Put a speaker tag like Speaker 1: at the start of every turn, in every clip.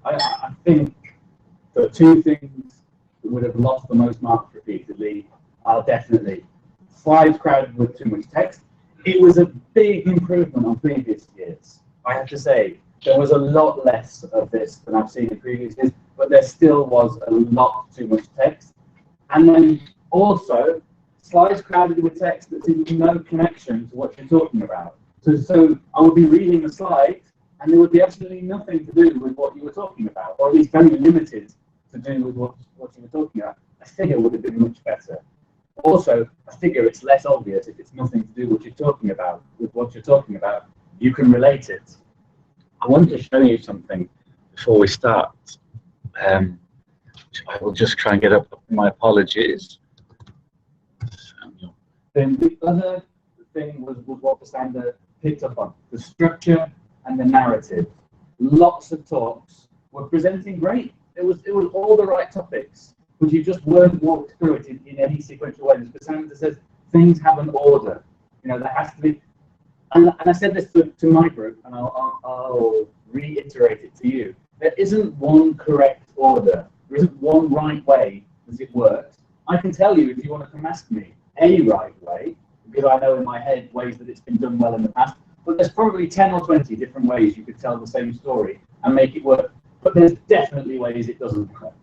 Speaker 1: I think the two things that would have lost the most marks repeatedly are definitely slides crowded with too much text. It was a big improvement on previous years. I have to say, there was a lot less of this than I've seen in previous years, but there still was a lot too much text. And then also, slides crowded with text that seems no connection to what you're talking about. So I would be reading a slide, and there would be absolutely nothing to do with what you were talking about, or at least very limited to do with what you were talking about. A figure would have been much better. Also, a figure, it's less obvious if it's nothing to do with what you're talking about. You can relate it. I want to show you something before we start. I will just try and get up. My apologies. Then the other thing was what the standard picked up on, the structure and the narrative. Lots of talks were presenting great. It was all the right topics, but you just weren't walked through it in any sequential way. The standard says things have an order. There has to be. And I said this to my group, and I'll reiterate it to you. There isn't one correct order. There isn't one right way that it works. I can tell you, if you want to come ask me, a right way, because I know in my head ways that it's been done well in the past, but there's probably 10 or 20 different ways you could tell the same story and make it work. But there's definitely ways it doesn't work.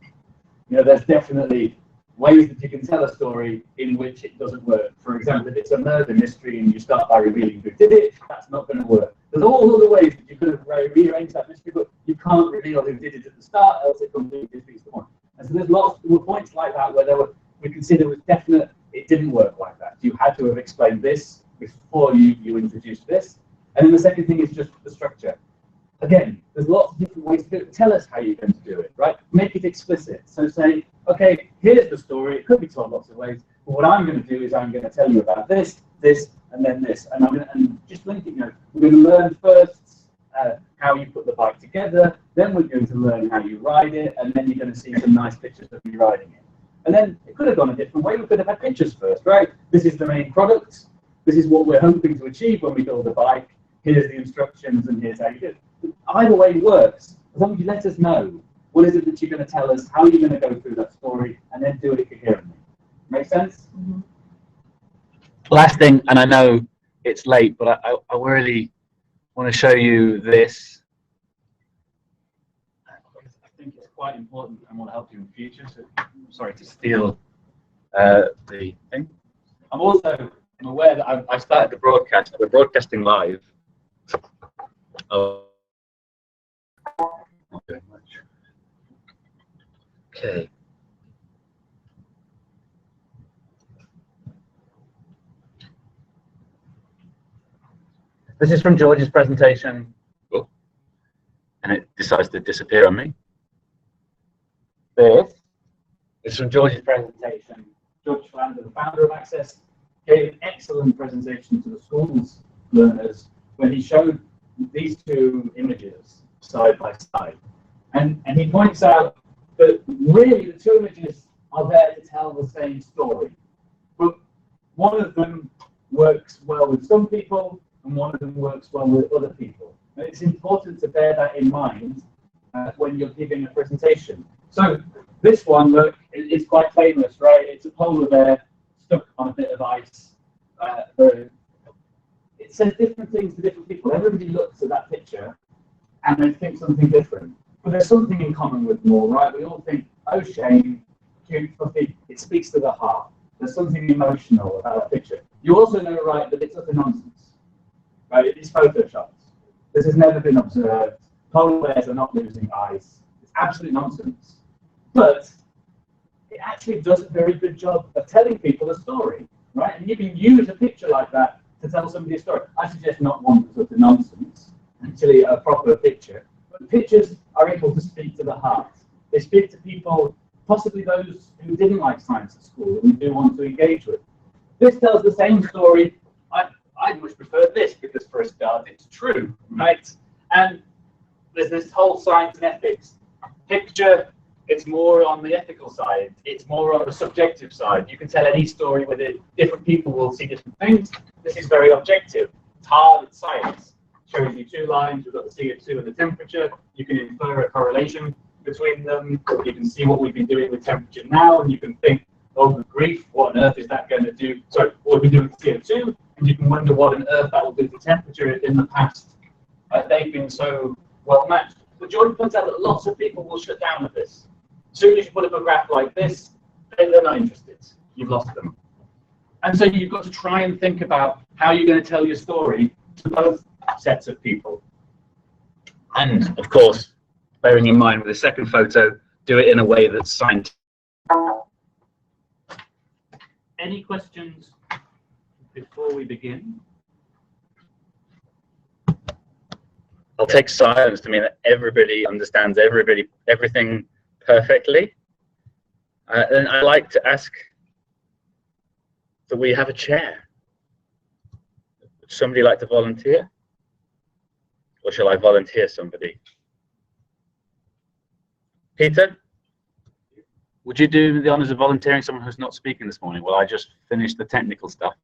Speaker 1: There's definitely ways that you can tell a story in which it doesn't work. For example, if it's a murder mystery and you start by revealing who did it, that's not going to work. There's all other ways that you could have rearranged that mystery, but you can't reveal who did it at the start, else it completely defeats the point. And so there's lots of points like that where we consider with definite it didn't work like that. You had to have explained this before you introduced this. And then the second thing is just the structure. Again, there's lots of different ways to do it. Tell us how you're going to do it, right? Make it explicit. So say, okay, here's the story. It could be told lots of ways. But what I'm going to do is I'm going to tell you about this, and then this. And just link it, we're going to learn first how you put the bike together. Then we're going to learn how you ride it. And then you're going to see some nice pictures of me riding it. And then it could have gone a different way. We could have had pictures first, right? This is the main product. This is what we're hoping to achieve when we build a bike. Here's the instructions, and here's how you do it. Either way works, as long as you let us know what is it that you're going to tell us, how are you going to go through that story, and then do it coherently. Make sense? Mm-hmm. Last thing, and I know it's late, but I really want to show you this. I think it's quite important and will help you in the future. So, sorry to steal the thing. I'm aware that I started the broadcast. We're broadcasting live. Oh, not very much. Okay. This is from George's presentation. Oh, and it decides to disappear on me. This is from George's presentation. George Philander, the founder of Access, gave an excellent presentation to the school's learners when he showed these two images side by side. And he points out that really the two images are there to tell the same story. But one of them works well with some people, and one of them works well with other people. And it's important to bear that in mind when you're giving a presentation. So this one, look, is quite famous, right? It's a polar bear stuck on a bit of ice. It says different things to different people. Everybody looks at that picture and they think something different. But there's something in common with them all, right? We all think, oh, shame, cute, fluffy. It speaks to the heart. There's something emotional about a picture. You also know, right, that it's utter nonsense. Right? It is photoshopped. This has never been observed. Polar bears are not losing eyes. It's absolute nonsense. But it actually does a very good job of telling people a story, right? And you can use a picture like that to tell somebody a story. I suggest not one that's utter nonsense, actually a proper picture. But pictures are able to speak to the heart. They speak to people, possibly those who didn't like science at school and do want to engage with. This tells the same story. I'd much prefer this because, for a start, it's true, right? And there's this whole science and ethics. Picture, it's more on the ethical side. It's more on the subjective side. You can tell any story with it. Different people will see different things. This is very objective. It's hard, it's science. shows you two lines. We've got the CO2 and the temperature. You can infer a correlation between them. You can see what we've been doing with temperature now, and you can think, oh, good grief, what on earth is that going to do? Sorry, what we've been doing with CO2, and you can wonder what on earth that will do to temperature in the past. They've been so well matched. But Jordan points out that lots of people will shut down at this. As soon as you put up a graph like this, then they're not interested. You've lost them. And so you've got to try and think about how you're going to tell your story to both sets of people. And of course, bearing in mind with the second photo, do it in a way that's scientific. Any questions before we begin? I'll take silence to mean that everybody understands everything perfectly. And I like to ask that we have a chair. Would somebody like to volunteer? Or shall I volunteer somebody? Peter, would you do the honors of volunteering someone who's not speaking this morning while I just finish the technical stuff?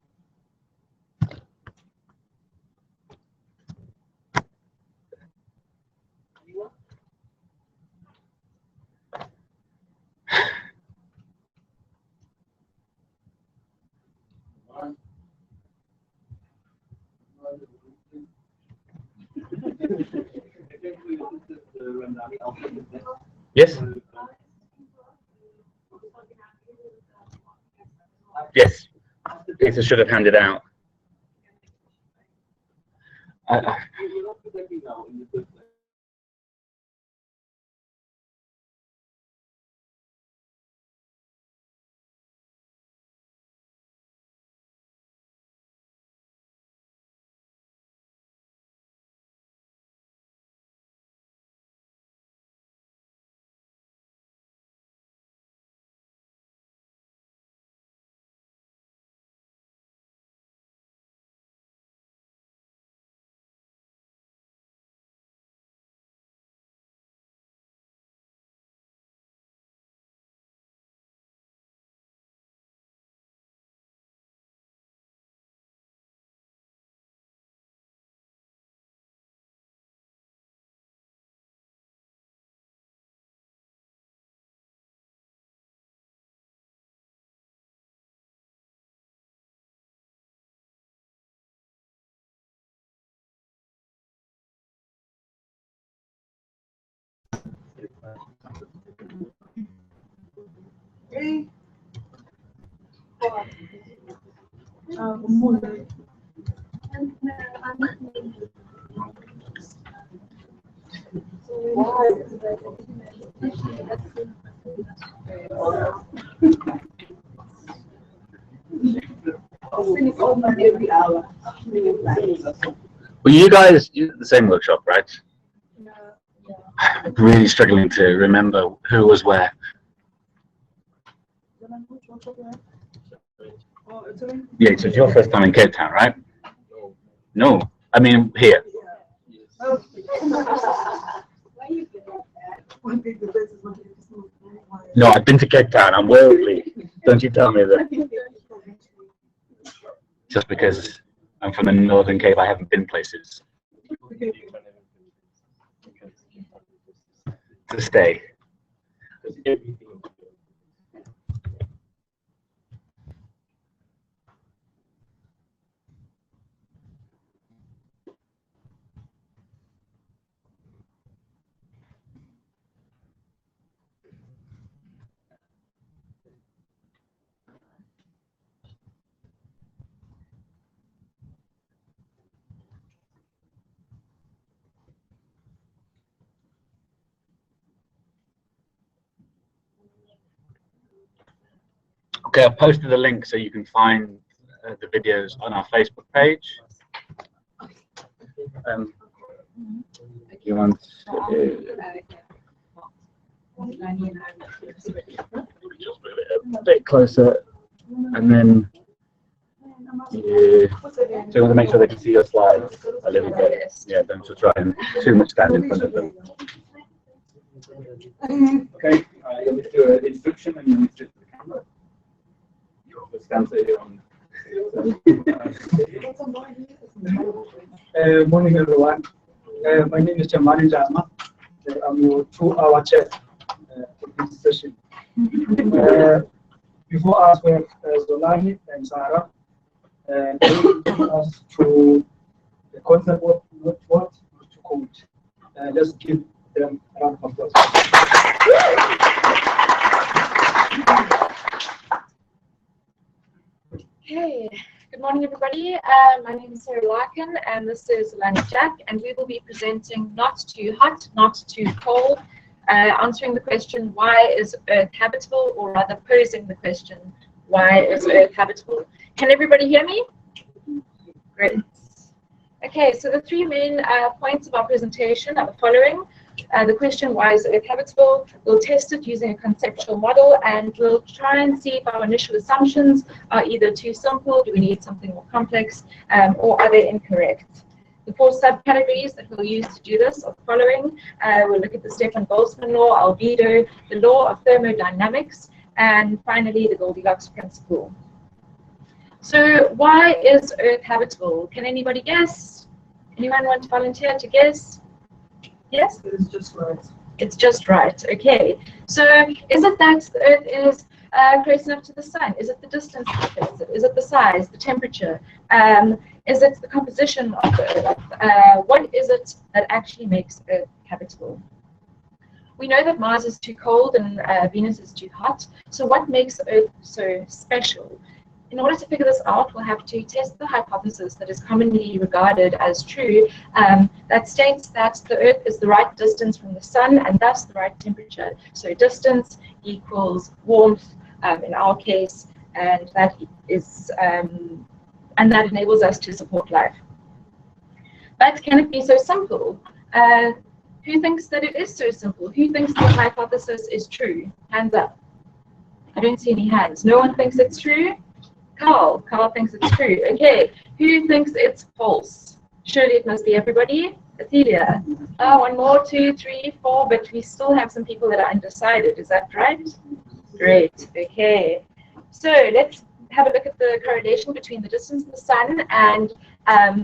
Speaker 1: Yes. Yes. Peter should have handed out. Well, you guys, you're at the same workshop, right? I'm really struggling to remember who was where. Yeah, so it's your first time in Cape Town, right? No, I mean here. No, I've been to Cape Town. I'm worldly. Don't you tell me that. Just because I'm from the Northern Cape, I haven't been places. To stay. Okay, I've posted a link so you can find the videos on our Facebook page. You want just move it a bit closer, and then so you want to make sure they can see your slides a little bit. Yeah, don't just try and too much stand in front of them. Okay, you'll need to do an introduction and you'll need to do the camera. Morning
Speaker 2: morning, everyone. My name is Jamani Jama. I'm your 2-hour chair for this session. Before us, we have Zolani and Sarah. They will take us through the concept of what to coach. Let's give them a round of applause.
Speaker 3: Okay, good morning, everybody. My name is Sarah Larkin, and this is Lani Jack, and we will be presenting Not Too Hot, Not Too Cold, answering the question, why is Earth habitable, or rather posing the question, why is Earth habitable? Can everybody hear me? Great. Okay, so the three main points of our presentation are the following. The question, why is Earth habitable? We'll test it using a conceptual model, and we'll try and see if our initial assumptions are either too simple, do we need something more complex, or are they incorrect? The four subcategories that we'll use to do this are the following. We'll look at the Stefan-Boltzmann law, albedo, the law of thermodynamics, and finally the Goldilocks principle. So why is Earth habitable? Can anybody guess? Anyone want to volunteer to guess? Yes?
Speaker 2: It's just right.
Speaker 3: It's just right. Okay. So is it that the Earth is close enough to the Sun? Is it the distance that affects it? Is it the size, the temperature? Is it the composition of the Earth? What is it that actually makes Earth habitable? We know that Mars is too cold and Venus is too hot. So what makes Earth so special? In order to figure this out, we'll have to test the hypothesis that is commonly regarded as true, that states that the Earth is the right distance from the Sun and thus the right temperature. So distance equals warmth in our case, and that enables us to support life. But can it be so simple? Who thinks that it is so simple? Who thinks the hypothesis is true? Hands up. I don't see any hands. No one thinks it's true? Carl thinks it's true. Okay, who thinks it's false? Surely it must be everybody. Athelia. One more, 2, 3, 4, but we still have some people that are undecided. Is that right? Great. Okay. So let's have a look at the correlation between the distance of the Sun and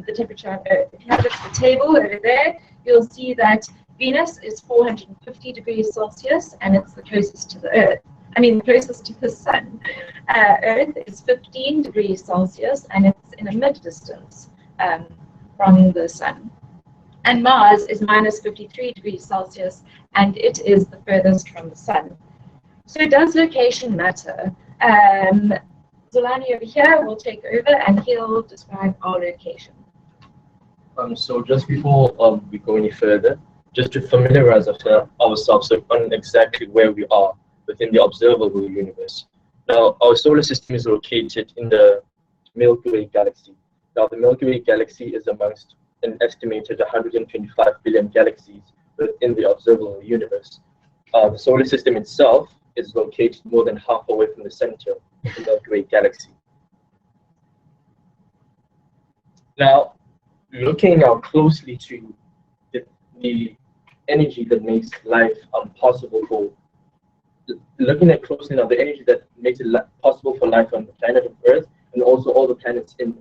Speaker 3: the temperature on Earth. If you have a look at the table over there, you'll see that Venus is 450 degrees Celsius, and it's the closest to the Earth. Closest to the Sun. Earth is 15 degrees Celsius, and it's in a mid-distance from the Sun. And Mars is minus 53 degrees Celsius, and it is the furthest from the Sun. So does location matter? Zolani over here will take over, and he'll describe our location.
Speaker 4: So just before we go any further, just to familiarize ourselves on exactly where we are within the observable universe. Now, our solar system is located in the Milky Way galaxy. Now, the Milky Way galaxy is amongst an estimated 125 billion galaxies within the observable universe. The solar system itself is located more than half away from the center of the Milky Way galaxy. Now, looking now closely to the energy that makes life possible for looking at closely now the energy that makes it possible for life on the planet of Earth, and also all the planets in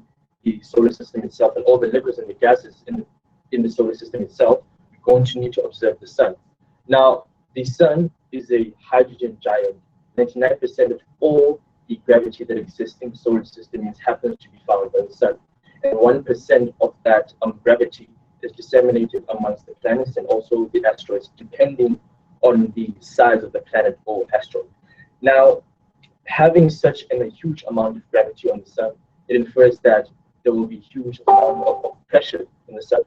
Speaker 4: the solar system itself, and all the liquids and the gases in the solar system itself, we're going to need to observe the Sun. Now, the Sun is a hydrogen giant. 99% of all the gravity that exists in the solar system happens to be found on the Sun. And 1% of that gravity is disseminated amongst the planets and also the asteroids, depending on the size of the planet or asteroid. Now, having such a huge amount of gravity on the Sun, it infers that there will be huge amount of pressure in the Sun.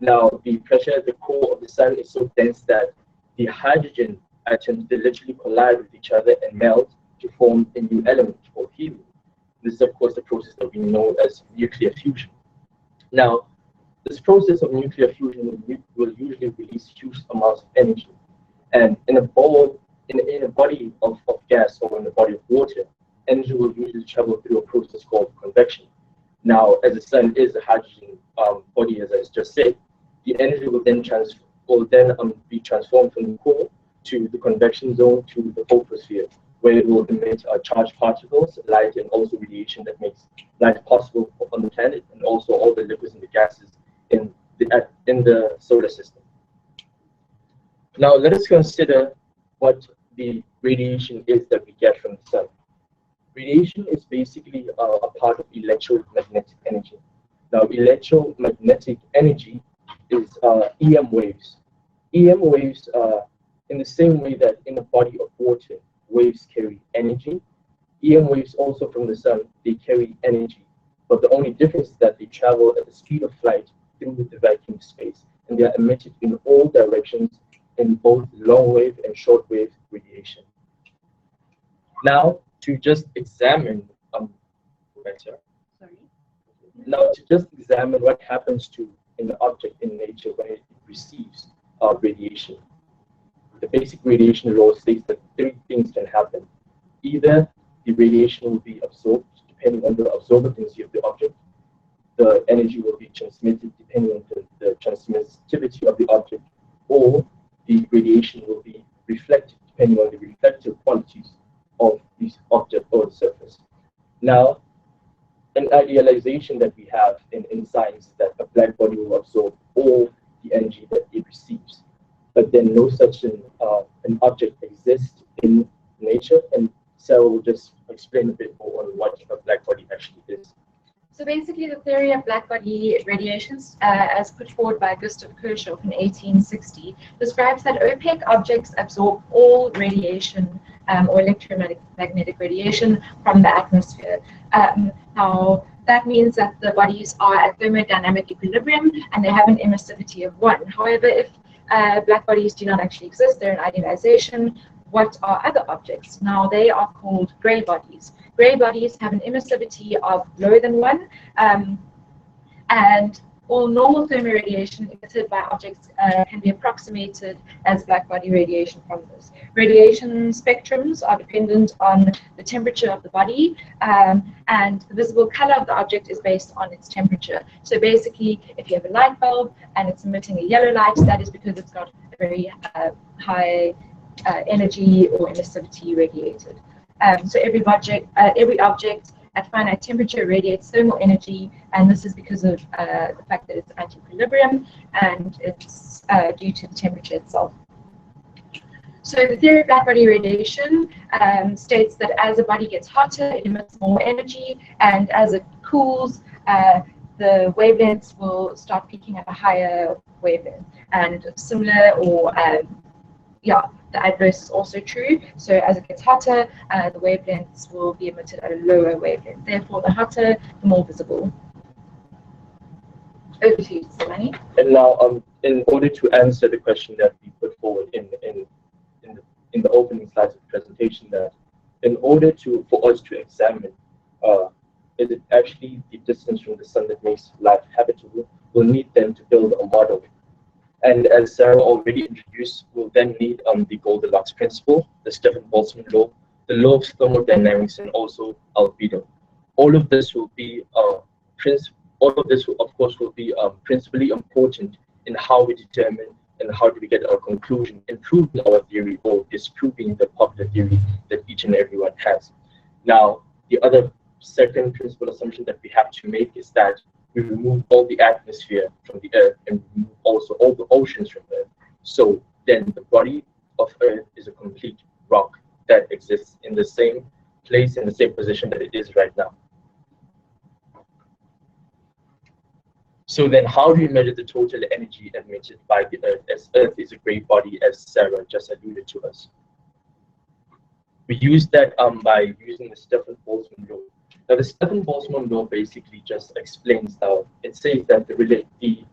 Speaker 4: Now, the pressure at the core of the Sun is so dense that the hydrogen atoms, they literally collide with each other and melt to form a new element called helium. This is, of course, the process that we know as nuclear fusion. Now, this process of nuclear fusion will usually release huge amounts of energy. And in a body of gas or in a body of water, energy will usually travel through a process called convection. Now, as the Sun is a hydrogen body, as I just said, the energy will then be transformed from the core to the convection zone to the photosphere, where it will emit charged particles, light, and also radiation that makes life possible on the planet, and also all the liquids and the gases in in the solar system. Now let us consider what the radiation is that we get from the sun. Radiation is basically a part of electromagnetic energy. Now, electromagnetic energy is EM waves. EM waves, in the same way that in a body of water, waves carry energy, EM waves also from the sun, they carry energy. But the only difference is that they travel at the speed of light through the vacuum space, and they are emitted in all directions in both long wave and short wave radiation. Now, to just examine better.
Speaker 3: Sorry.
Speaker 4: Now, to just examine what happens to an object in nature when it receives radiation. The basic radiation law states that three things can happen. Either the radiation will be absorbed depending on the absorbency of the object. The energy will be transmitted depending on the transmissivity of the object, or the radiation will be reflected depending on the reflective qualities of this object or the surface. Now, an idealization that we have in science is that a black body will absorb all the energy that it receives. But then no such an object exists in nature, and Sarah will just explain a bit more on what a black body actually is.
Speaker 3: So basically, the theory of blackbody radiations, as put forward by Gustav Kirchhoff in 1860, describes that opaque objects absorb all radiation or electromagnetic radiation from the atmosphere. Now, that means that the bodies are at thermodynamic equilibrium and they have an emissivity of 1. However, if black bodies do not actually exist, they're an idealization. What are other objects? Now, they are called gray bodies. Gray bodies have an emissivity of lower than 1, and all normal thermoradiation emitted by objects can be approximated as black body radiation from this. Radiation spectrums are dependent on the temperature of the body, and the visible color of the object is based on its temperature. So basically, if you have a light bulb and it's emitting a yellow light, that is because it's got a very high energy or emissivity radiated. So every object at finite temperature radiates thermal energy, and this is because of the fact that it's anti-equilibrium, and it's due to the temperature itself. So the theory of blackbody radiation states that as a body gets hotter, it emits more energy, and as it cools, the wavelengths will start peaking at a higher wavelength. And similar, or the adverse is also true. So as it gets hotter, the wavelengths will be emitted at a lower wavelength. Therefore, the hotter, the more visible. Over to you, Silani.
Speaker 4: And now, in order to answer the question that we put forward in the opening slides of the presentation, that in order for us to examine is it actually the distance from the sun that makes life habitable, we'll need then to build a model. And as Sarah already introduced, we'll then need the Goldilocks principle, the Stephan-Boltzmann law, the law of thermodynamics, and also albedo. All of this will be of course, will be principally important in how we determine and how do we get our conclusion, improving our theory or disproving the popular theory that each and everyone has. Now, the other second principal assumption that we have to make is that we remove all the atmosphere from the Earth and remove also all the oceans from Earth. So then the body of Earth is a complete rock that exists in the same place, in the same position that it is right now. So then how do we measure the total energy emitted by the Earth, as Earth is a gray body, as Sarah just alluded to us? We use that by using the Stephan-Boltzmann law. Now, the Stephan-Boltzmann law basically just explains how it says that the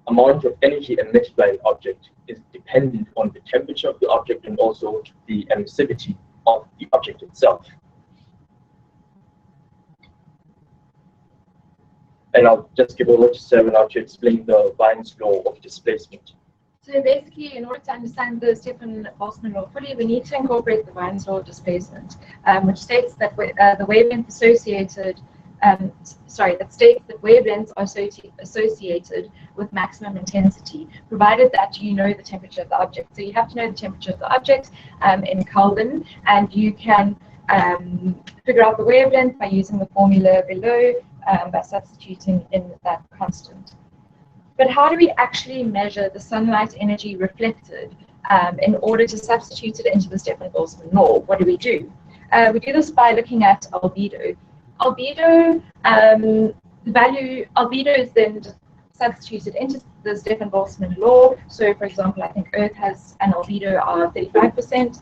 Speaker 4: amount of energy emitted by an object is dependent on the temperature of the object and also the emissivity of the object itself. And I'll just give over to Sarah now to explain the Wien's law of displacement.
Speaker 3: So basically, in order to understand the Stephan-Boltzmann law fully, we need to incorporate the Wien's law of displacement, which states that the wavelength associated, that states that wavelengths are associated with maximum intensity, provided that you know the temperature of the object. So you have to know the temperature of the object in Kelvin, and you can figure out the wavelength by using the formula below, by substituting in that constant. But how do we actually measure the sunlight energy reflected in order to substitute it into the Stefan-Boltzmann law? What do? We do this by looking at albedo. Albedo, the value albedo is then substituted into the Stefan-Boltzmann law. So, for example, I think Earth has an albedo of 35%,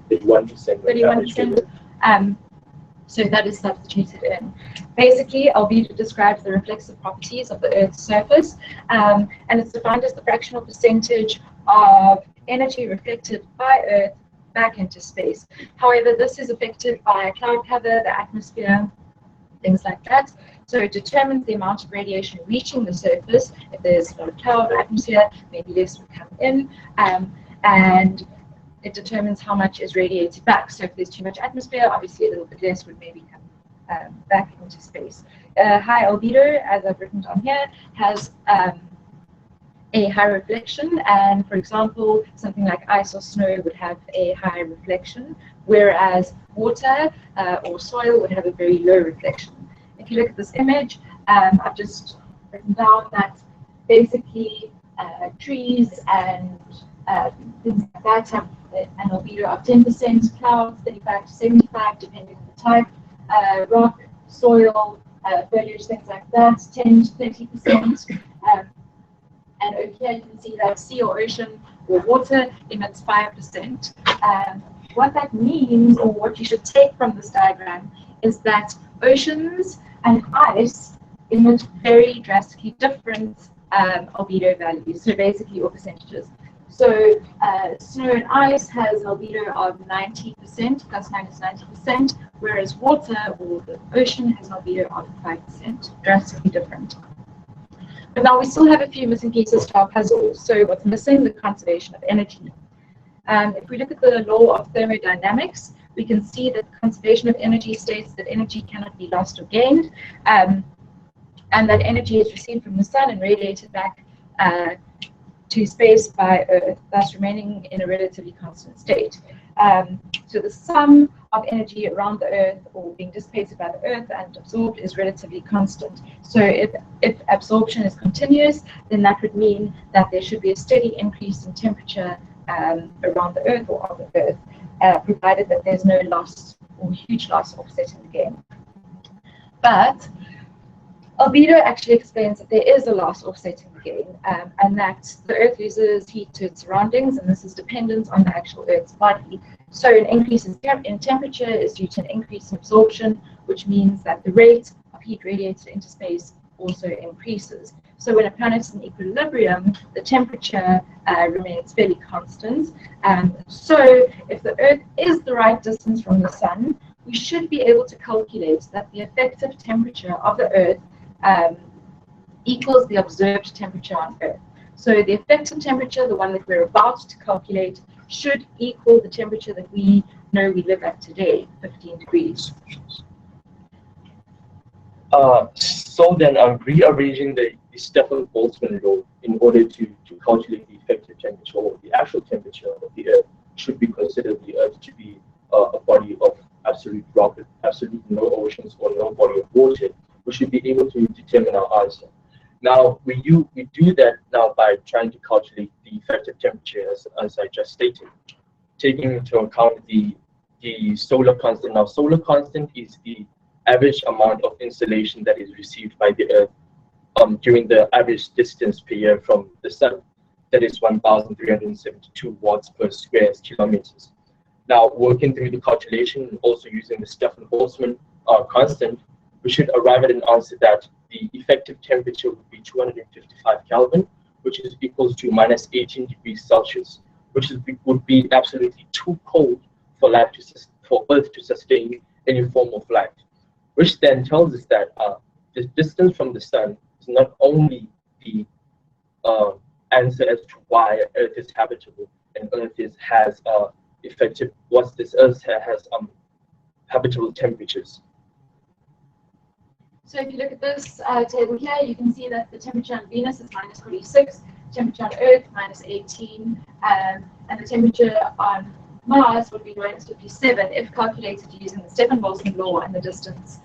Speaker 3: 31%. So that is substituted in. Basically, albedo describes the reflexive properties of the Earth's surface, and it's defined as the fractional percentage of energy reflected by Earth back into space. However, this is affected by cloud cover, the atmosphere, things like that. So it determines the amount of radiation reaching the surface. If there's a lot of cloud or atmosphere, maybe less would come in, and it determines how much is radiated back. So if there's too much atmosphere, obviously a little bit less would maybe come back into space. High albedo, as I've written down here, has a high reflection, and for example, something like ice or snow would have a high reflection, whereas water or soil would have a very low reflection. If you look at this image, I've just written down that basically trees and things like that have an albedo of 10%, clouds 35 to 75, depending on the type, rock, soil, foliage, things like that, 10 to 30%. And over here you can see that sea or ocean or water emits 5%. What that means, or what you should take from this diagram, is that oceans and ice emit very drastically different albedo values, so basically or percentages. So snow and ice has albedo of 90%, plus minus 90%, whereas water or the ocean has an albedo of 5%, drastically different. But now we still have a few missing pieces to our puzzle. So what's missing? The conservation of energy. If we look at the law of thermodynamics, we can see that the conservation of energy states that energy cannot be lost or gained, and that energy is received from the sun and radiated back to space by Earth, thus remaining in a relatively constant state. So the sum of energy around the Earth, or being dissipated by the Earth and absorbed, is relatively constant. So if absorption is continuous, then that would mean that there should be a steady increase in temperature around the Earth or on the Earth, provided that there's no loss or huge loss offsetting the gain. But albedo actually explains that there is a loss offsetting the gain, and that the Earth loses heat to its surroundings, and this is dependent on the actual Earth's body. So an increase in temperature is due to an increase in absorption, which means that the rate of heat radiated into space also increases. So when a planet is in equilibrium, the temperature remains fairly constant. So if the Earth is the right distance from the sun, we should be able to calculate that the effective temperature of the Earth equals the observed temperature on Earth. So the effective temperature, the one that we're about to calculate, should equal the temperature that we know we live at today, 15 degrees.
Speaker 4: So then I'm rearranging the Stefan-Boltzmann law in order to calculate the effective temperature, or the actual temperature of the Earth. Should be considered the Earth to be a body of absolute rock, absolute no oceans or no body of water. We should be able to determine our answer. Now we do that now by trying to calculate the effective temperature as I just stated, taking into account the solar constant. Now solar constant is the average amount of insolation that is received by the Earth during the average distance per year from the sun. That is 1,372 watts per square kilometers. Now working through the calculation and also using the Stefan-Boltzmann constant, we should arrive at an answer that the effective temperature would be 255 Kelvin, which is equals to minus 18 degrees Celsius, which would be absolutely too cold for Earth to sustain any form of life. Which then tells us that the distance from the sun is not only the answer as to why Earth is habitable and Earth has effective. Once this Earth has habitable temperatures.
Speaker 3: So if you look at this table here, you can see that the temperature on Venus is minus 46, temperature on Earth minus 18, and the temperature on Mars would be minus 57 if calculated using the Stefan-Boltzmann law and the distance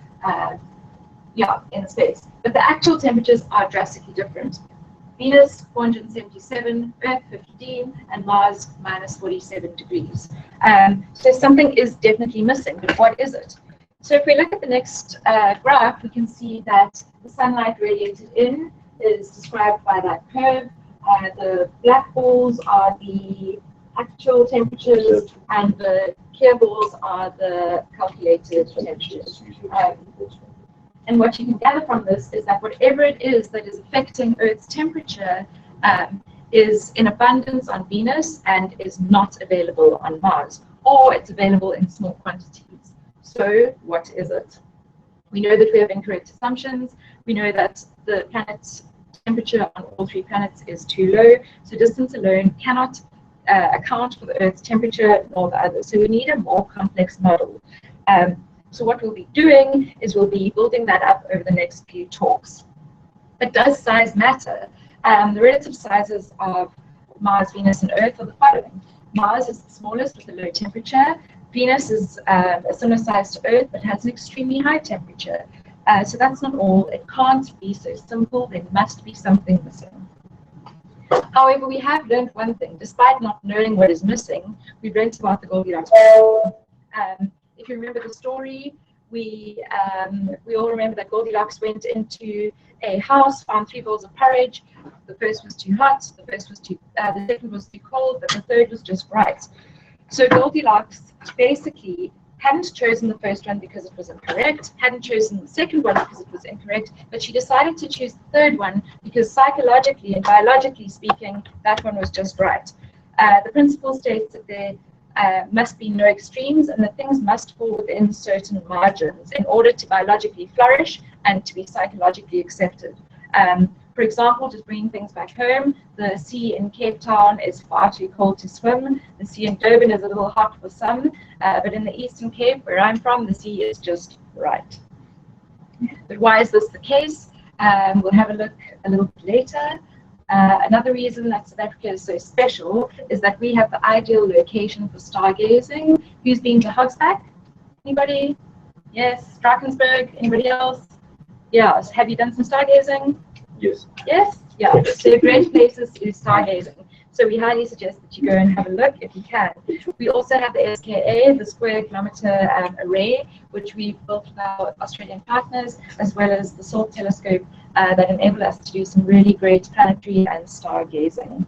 Speaker 3: in space. But the actual temperatures are drastically different. Venus 477, Earth 15, and Mars minus 47 degrees. So something is definitely missing, but what is it? So if we look at the next graph, we can see that the sunlight radiated in is described by that curve. The black balls are the actual temperatures, and the clear balls are the calculated temperatures. And what you can gather from this is that whatever it is that is affecting Earth's temperature is in abundance on Venus and is not available on Mars, or it's available in small quantities. So what is it? We know that we have incorrect assumptions. We know that the planet's temperature on all three planets is too low, so distance alone cannot account for the Earth's temperature nor the others. So we need a more complex model. So what we'll be doing is we'll be building that up over the next few talks. But does size matter? The relative sizes of Mars, Venus, and Earth are the following. Mars is the smallest with a low temperature. Venus is a similar size to Earth but has an extremely high temperature. So that's not all. It can't be so simple. There must be something missing. However, we have learned one thing. Despite not knowing what is missing, we've learned about the Goldilocks. If you remember the story, we all remember that Goldilocks went into a house, found 3 bowls of porridge. The first was too hot, the second was too cold, but the third was just right. So Goldilocks basically hadn't chosen the first one because it was incorrect, hadn't chosen the second one because it was incorrect, but she decided to choose the third one because psychologically and biologically speaking, that one was just right. The principle states that there must be no extremes and that things must fall within certain margins in order to biologically flourish and to be psychologically accepted. For example, just bringing things back home, the sea in Cape Town is far too cold to swim. The sea in Durban is a little hot for some, but in the Eastern Cape, where I'm from, the sea is just right. But why is this the case? We'll have a look a little bit later. Another reason that South Africa is so special is that we have the ideal location for stargazing. Who's been to Hogsback? Anybody? Yes. Drakensberg? Anybody else? Yeah. Have you done some stargazing?
Speaker 4: Yes.
Speaker 3: Yes? Yeah. So great places to do stargazing. So we highly suggest that you go and have a look if you can. We also have the SKA, the Square Kilometre Array, which we've built with our Australian partners, as well as the SALT telescope that enable us to do some really great planetary and stargazing.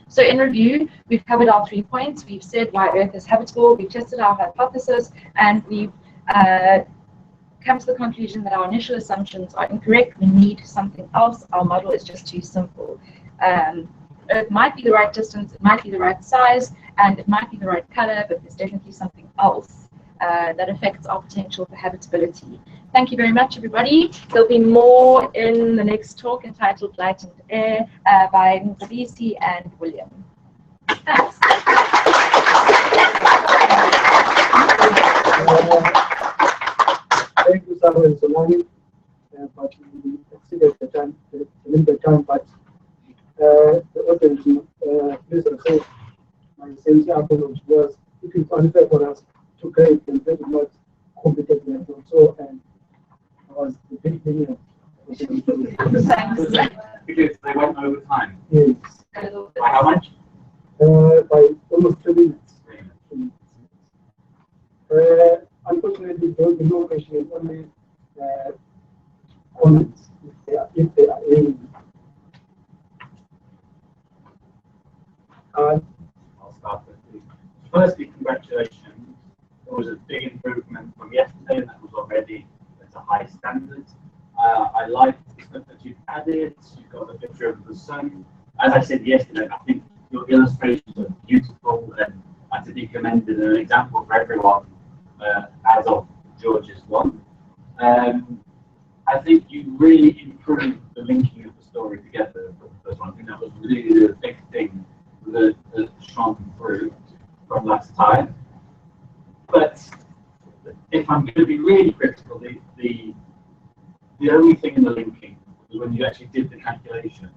Speaker 3: So in review, we've covered our 3 points. We've said why Earth is habitable, we've tested our hypothesis, and we've come to the conclusion that our initial assumptions are incorrect. We need something else. Our model is just too simple. Earth might be the right distance, it might be the right size, and it might be the right color, but there's definitely something else that affects our potential for habitability. Thank you very much, everybody. There'll be more in the next talk entitled Light and Air by Mzabisi and William. Thanks.
Speaker 2: Thank you, Sarah and Solani. But we exceeded the time, the limited time, but the audience, please accept my sincere apology was it is unfair for us to create and they did not competent level. So and I was the beginning of
Speaker 1: Because they went over time.
Speaker 2: yes.
Speaker 1: By how much?
Speaker 2: By almost 3 minutes. Unfortunately, there will be no question, only comments if they are any.
Speaker 1: I'll start with you. Firstly, congratulations. There was a big improvement from yesterday, and that was already at a high standard. I like the stuff that you've added. You've got the picture of the sun. As I said yesterday, I think your illustrations are beautiful and are to be commended, an example for everyone, as of George's one. I think you really improved the linking of the story together for the first one. I think that was really the big thing that shone through from last time. But if I'm going to be really critical, the only thing in the linking was when you actually did the calculation.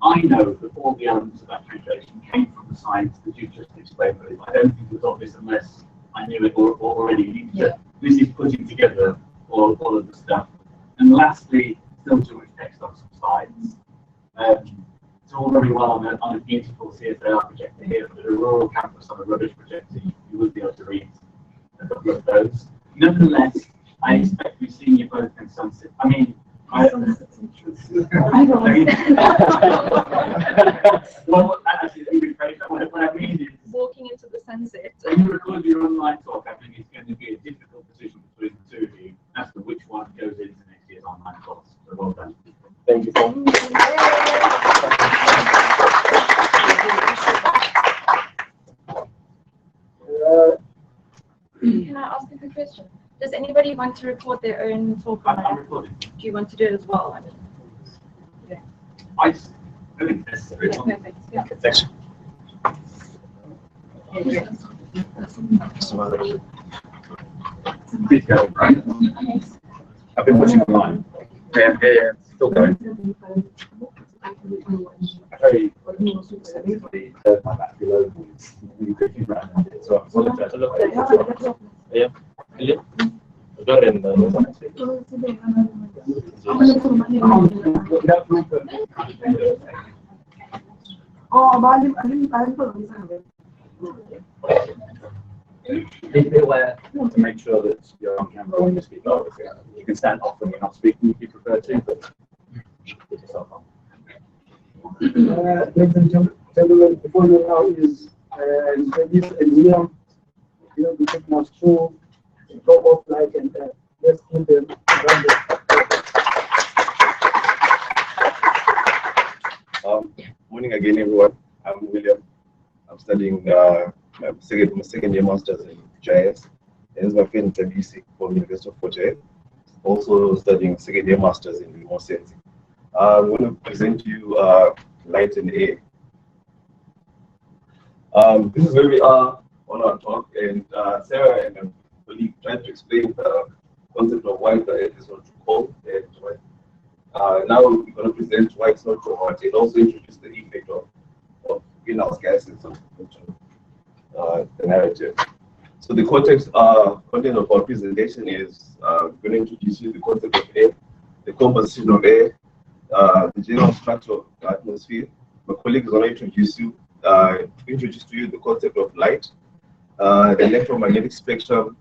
Speaker 1: I know that all the elements of that calculation came from the science that you just explained, but I don't think it was obvious unless I knew it already. This is putting together all of the stuff. And lastly, still too much text on some slides. It's all very well on a beautiful CSAR projector here, but a rural campus on a rubbish projector, you would be able to read a couple of those. Nonetheless, I expect we've seen you both in sunset. I mean, well, actually, let me rephrase that. What I mean is,
Speaker 3: Walking into the sunset.
Speaker 1: when you record your online talk, I think it's going to be a difficult decision between the two of you as to which one goes into next year's online course. So well done.
Speaker 4: Thank you, Paul.
Speaker 3: Can I ask a question? Does anybody want to record their own talk?
Speaker 1: I'm recording.
Speaker 3: Do you want to do it as well?
Speaker 1: I think that's
Speaker 3: Yeah, perfect. Yeah.
Speaker 1: Thanks. Please go. I've been watching online. Yeah. Still going. Very my back below is really quickly around it, so I apologize.
Speaker 4: Yeah. Got it.
Speaker 1: Be aware to make sure that you're on camera when you speak. Obviously, you can stand off when you're not speaking if you prefer to, but put yourself on.
Speaker 2: Ladies and gentlemen, before you now is introduce a museum. We take us through the top of light and let's give them around
Speaker 5: Morning again, everyone. I'm William. I'm studying my second year master's in GIS. This is my friend Tabisi from University of Port. Also studying second year master's in remote sensing. I'm going to present you light and air. This is where we are on our talk, and Sarah and her colleague tried to explain the concept of why the earth is not too cold, and now we're going to present why it's not too hot, and also introduce the effect of greenhouse gases into the narrative. So the content of our presentation is going to introduce you the concept of air, the composition of air, the general structure of the atmosphere. My colleague is going to introduce to you the concept of light, the electromagnetic spectrum,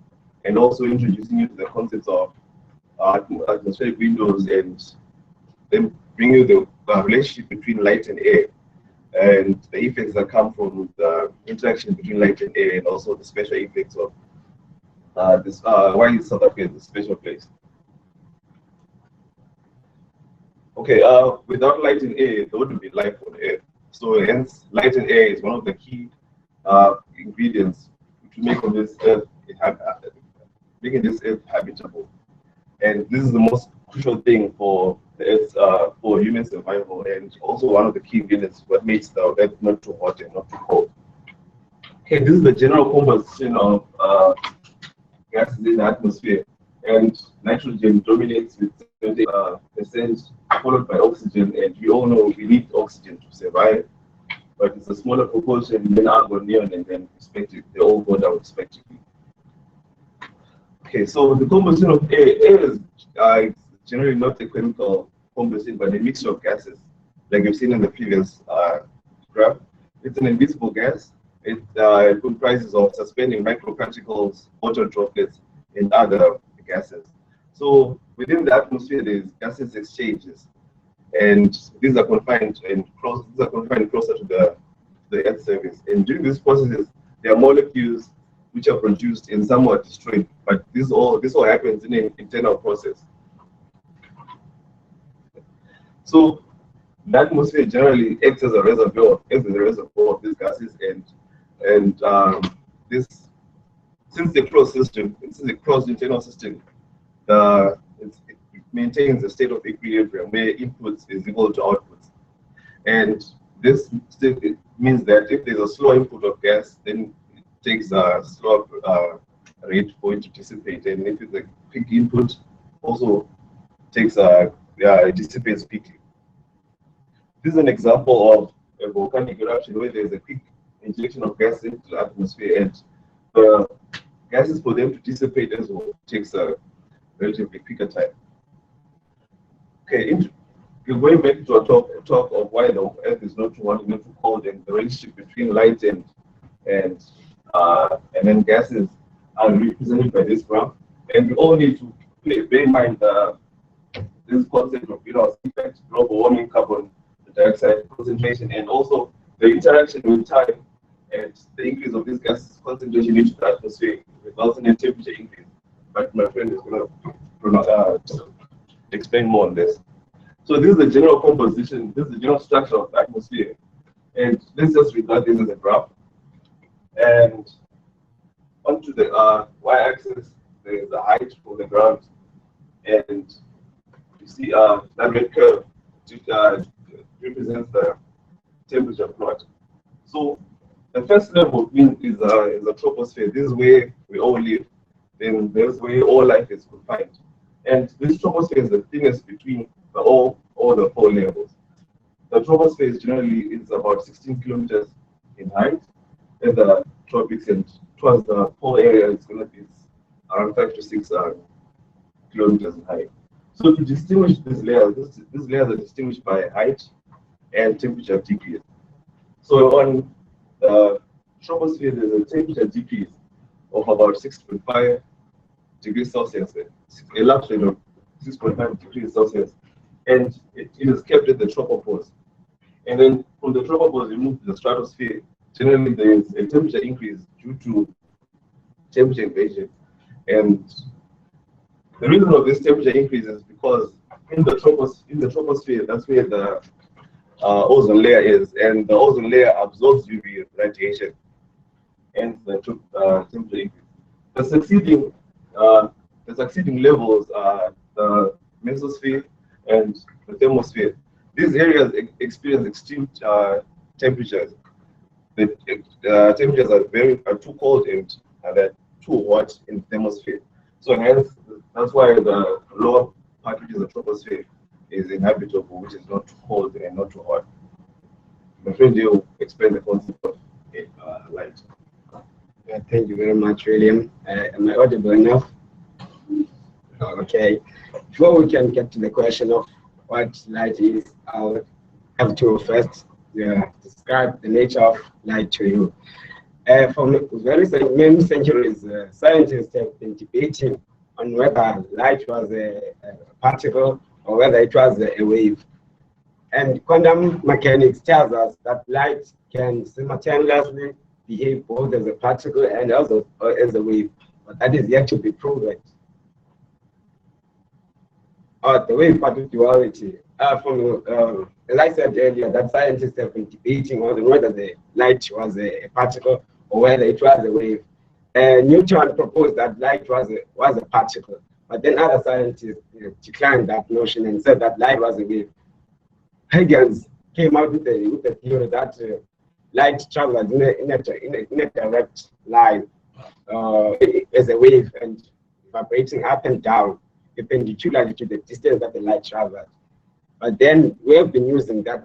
Speaker 5: and also introducing you to the concepts of atmospheric windows, and then bring you the relationship between light and air, and the effects that come from the interaction between light and air, and also the special effects of why South Africa is a special place. Okay, without light and air, there wouldn't be life on Earth. So hence, light and air is one of the key ingredients to make on this Earth making this Earth habitable. And this is the most crucial thing for the Earth, for human survival, and also one of the key ingredients what makes the Earth not too hot and not too cold. Okay, this is the general composition of gases in the atmosphere, and nitrogen dominates with 70%, followed by oxygen, and we all know we need oxygen to survive, but it's a smaller proportion than argon, neon, and then respectively, they all go down respectively. Okay, so the composition of air is generally not a chemical composition, but a mixture of gases, like you've seen in the previous graph. It's an invisible gas. It comprises of suspending microparticles, water droplets, and other gases. So within the atmosphere, there's gases exchanges, and these are confined closer to the Earth's surface. And during these processes, there are molecules which are produced and somewhat destroyed. But this all happens in an internal process. So the atmosphere generally acts as a reservoir of these gases, and this, since the closed internal system, it maintains a state of equilibrium where inputs is equal to outputs. And this means that if there's a slow input of gas, then it takes a slower rate for it to dissipate. And if it's a quick input, also takes it dissipates quickly. This is an example of a volcanic eruption where there's a quick injection of gas into the atmosphere, and the gases, for them to dissipate as well, takes a relatively quicker time. Okay, going back to a talk of why the Earth is not too hot, not too cold, and the relationship between light and then gases are represented by this graph. And we all need to bear in mind this concept of greenhouse effect, global warming, carbon dioxide concentration, and also the interaction with time and the increase of this gas concentration into the atmosphere results in a temperature increase. But my friend is going to explain more on this. So this is the general composition, this is the general structure of the atmosphere. And let's just regard this as a graph. And onto the y-axis, there is the height of the ground. And you see that red curve represents the temperature plot. So the first level is the troposphere. This is where we all live. Then there's where all life is confined. And this troposphere is the thinnest between all the four levels. The troposphere generally is about 16 kilometers in height, and the tropics and towards the pole area is going to be around 5 to 6 kilometers in height. So to distinguish these layers, these layers are distinguished by height and temperature decrease. So on the troposphere, there's a temperature decrease of about 6.5 degrees Celsius, a lapse rate of 6.5 degrees Celsius, and it is kept at the tropopause. And then from the tropopause, you move to the stratosphere. Generally, there is a temperature increase due to temperature invasion. And the reason of this temperature increase is because in the troposphere, that's where the ozone layer is, and the ozone layer absorbs UV radiation, and the temperature increase. The succeeding levels are the mesosphere and the thermosphere. These areas experience extreme temperatures. The temperatures are too cold and they're too hot in the thermosphere. So hence, that's why the lower part, which is the troposphere, is inhabitable, which is not too cold and not too hot. My friend, you explain the concept of light.
Speaker 6: Yeah, thank you very much, William. Am I audible enough? Okay. Before we can get to the question of what light is, I'll have to first describe the nature of light to you. For many centuries, scientists have been debating on whether light was a particle or whether it was a wave. And quantum mechanics tells us that light can simultaneously behave both as a particle and also as a wave, but that is yet to be proven. The wave particle duality. As I said earlier, that scientists have been debating on whether the light was a particle or whether it was a wave. Newton proposed that light was a particle, but then other scientists declined that notion and said that light was a wave. Huygens came out with the theory that light travels in a direct line as a wave and vibrating up and down perpendicularly to the distance that the light travels. But then we have been using that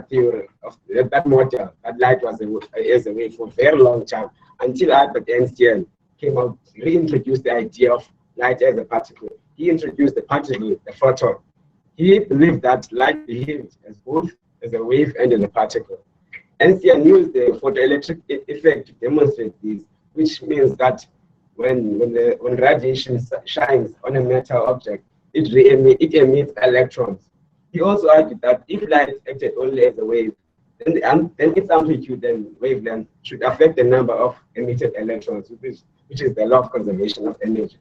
Speaker 6: theory of that model, that light was as a wave for a very long time, until Albert Einstein came out, reintroduced the idea of light as a particle. He introduced the particle, the photon. He believed that light behaved as both as a wave and as a particle. Einstein used the photoelectric effect to demonstrate this, which means that when radiation shines on a metal object, it emits electrons. He also argued that if light acted only as a wave, then its amplitude and wavelength should affect the number of emitted electrons, which is the law of conservation of energy.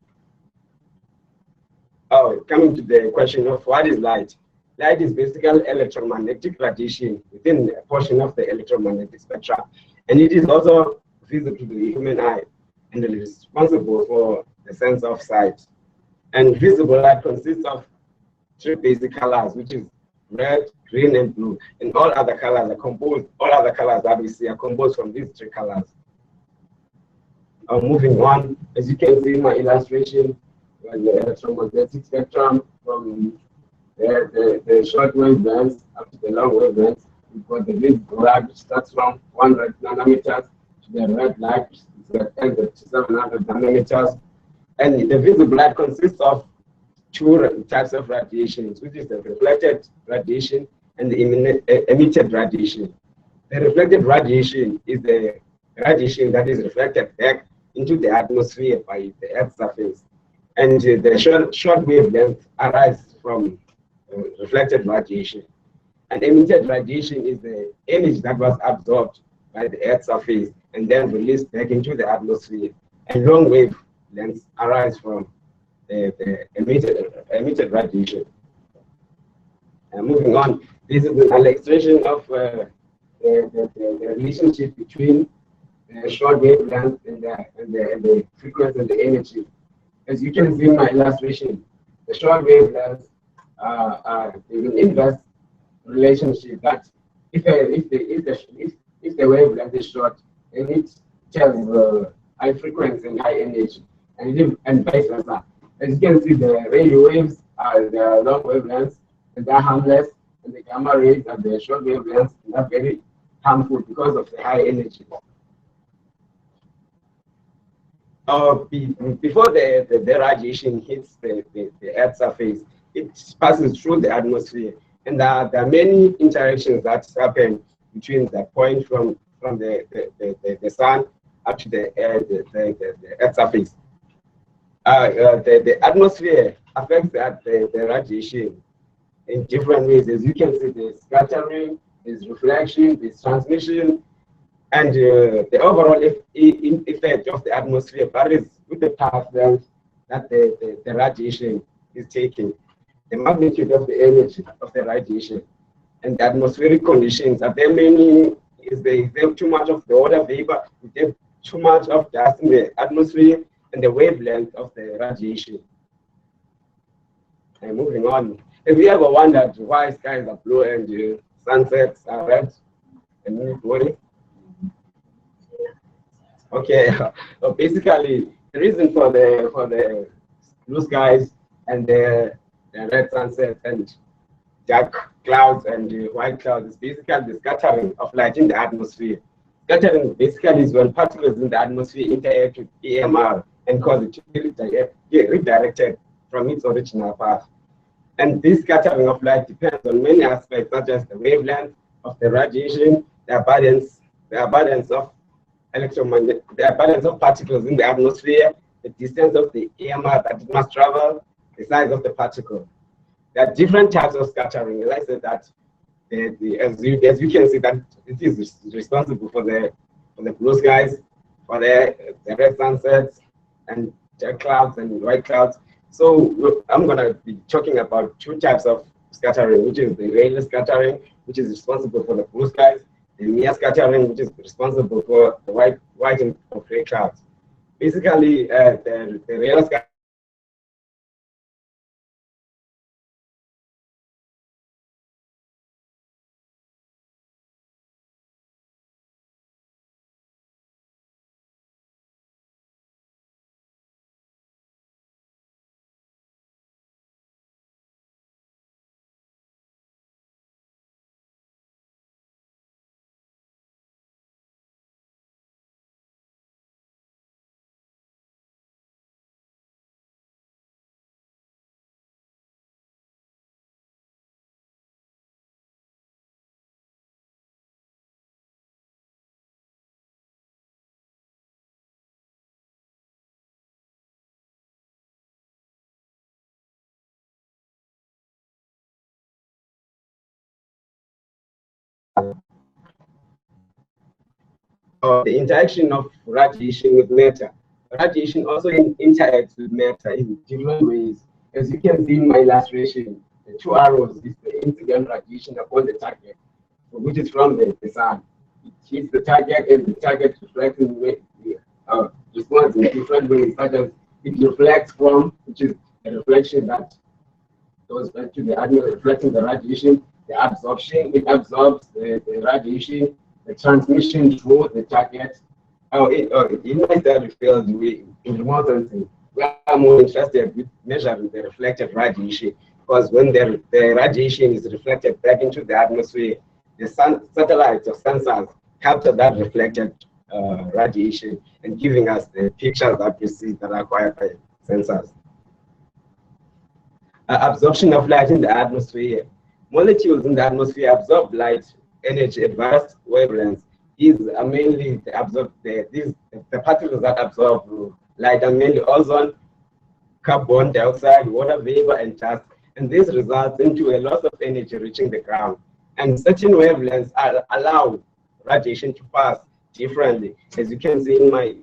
Speaker 6: Coming to the question of what is light? Light is basically electromagnetic radiation within a portion of the electromagnetic spectrum, and it is also visible to the human eye and is responsible for the sense of sight. And visible light consists of three basic colors, which is red, green, and blue. And all other colors that we see are composed from these three colors. Moving on, as you can see in my illustration, the electromagnetic spectrum from the short wavelengths up to the long wavelengths. We've got the visible light, which starts from 100 nanometers to the red light, which is 700 nanometers. And the visible light consists of two types of radiations, which is the reflected radiation and the emitted radiation. The reflected radiation is the radiation that is reflected back into the atmosphere by the Earth's surface. And the short wavelength arises from reflected radiation. And emitted radiation is the energy that was absorbed by the Earth's surface and then released back into the atmosphere. And long wavelengths arise from the emitted radiation. And moving on, this is an illustration of the relationship between the short wavelength and the frequency and the energy. As you can see in my illustration, the short wavelengths are an inverse relationship that if the wavelength is short, then it has high frequency and high energy, and vice versa. As you can see, the radio waves are the long wavelengths and they're harmless, and the gamma rays are the short wavelengths and are very harmful because of the high energy. Before the radiation hits the Earth's surface, it passes through the atmosphere, and there are many interactions that happen between the point from the sun up to the Earth's surface. The atmosphere affects the radiation in different ways. As you can see, there's scattering, there's reflection, there's transmission, and the overall effect of the atmosphere varies with the path length that the radiation is taking, the magnitude of the energy of the radiation, and the atmospheric conditions. Are there many? Is there too much of the water vapor? Is there too much of dust in the atmosphere? And the wavelength of the radiation. And moving on, have you ever wondered why skies are blue and sunsets are red and blue? Okay, so basically the reason for the blue skies and the red sunset and dark clouds and white clouds is basically the scattering of light in the atmosphere. Scattering basically is when particles in the atmosphere interact with EMR and cause it to be redirected from its original path. And this scattering of light depends on many aspects, such as the wavelength of the radiation, the abundance of particles in the atmosphere, the distance of the EMR that it must travel, the size of the particle. There are different types of scattering. As I said that, as you can see, that it is responsible for the blue skies, for the red sunsets, and dark clouds and white clouds. So I'm going to be talking about two types of scattering, which is the Rayleigh scattering, which is responsible for the blue skies, the Meyer scattering, which is responsible for the white and gray clouds. Basically, the Rayleigh scattering the interaction of radiation with matter. Radiation also interacts with matter in different ways. As you can see in my illustration, the two arrows is the incident radiation upon the target, which is from the sun. It hits the target, and the target reflects responds in different ways, such as it reflects from, which is a reflection that goes back to the atmosphere, reflecting the radiation, the absorption, it absorbs the radiation, the transmission through the target. In my study field, in remote sensing, we are more interested with measuring the reflected radiation, because when the radiation is reflected back into the atmosphere, the satellites or sensors capture that reflected radiation and giving us the pictures that we see that are acquired by sensors. absorption of light in the atmosphere. Molecules in the atmosphere absorb light energy at vast wavelengths. These are mainly the particles that absorb light are mainly ozone, carbon dioxide, water vapor, and dust. And this results into a loss of energy reaching the ground. And certain wavelengths allow radiation to pass differently. As you can see in my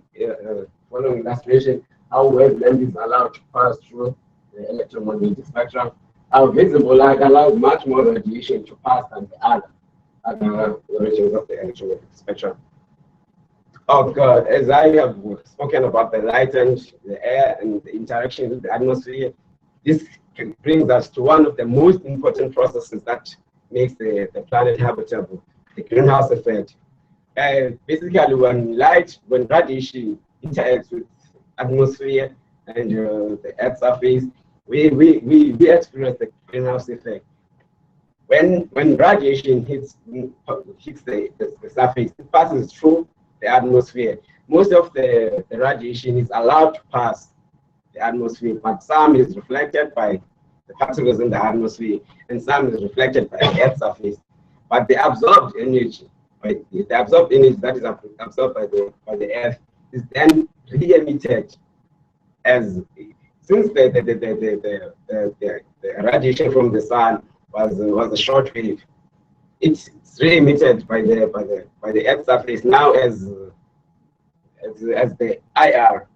Speaker 6: following illustration, how wavelength is allowed to pass through the electromagnetic spectrum. Our visible light allows much more radiation to pass than the other regions of the electromagnetic spectrum. Oh God, as I have spoken about the light and the air and the interaction with the atmosphere, this brings us to one of the most important processes that makes the planet habitable, the greenhouse effect. Basically, when radiation interacts with atmosphere and the Earth's surface, we experience the greenhouse effect. When radiation hits the surface, it passes through the atmosphere. Most of the radiation is allowed to pass the atmosphere, but some is reflected by the particles in the atmosphere, and some is reflected by the Earth's surface. But the absorbed energy, that is absorbed by the Earth, is then re-emitted as since the radiation from the sun was a short wave. It's re-emitted by the Earth's surface now as the IR,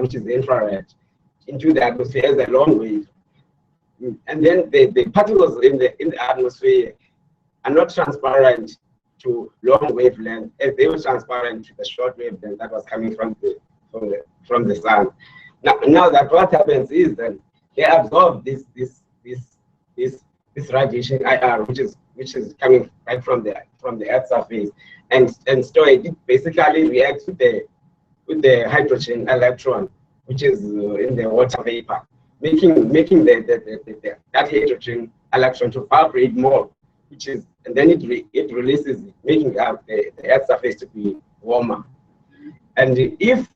Speaker 6: which is the infrared, into the atmosphere as a long wave. And then the particles in the atmosphere are not transparent to long wavelength as they were transparent to the short wavelength that was coming from the sun. Now that what happens is that they absorb this radiation IR, which is coming right from the Earth's surface, and store it. It basically reacts with the hydrogen electron, which is in the water vapor, making that hydrogen electron to vibrate more, and then it releases, making the Earth's surface to be warmer. And if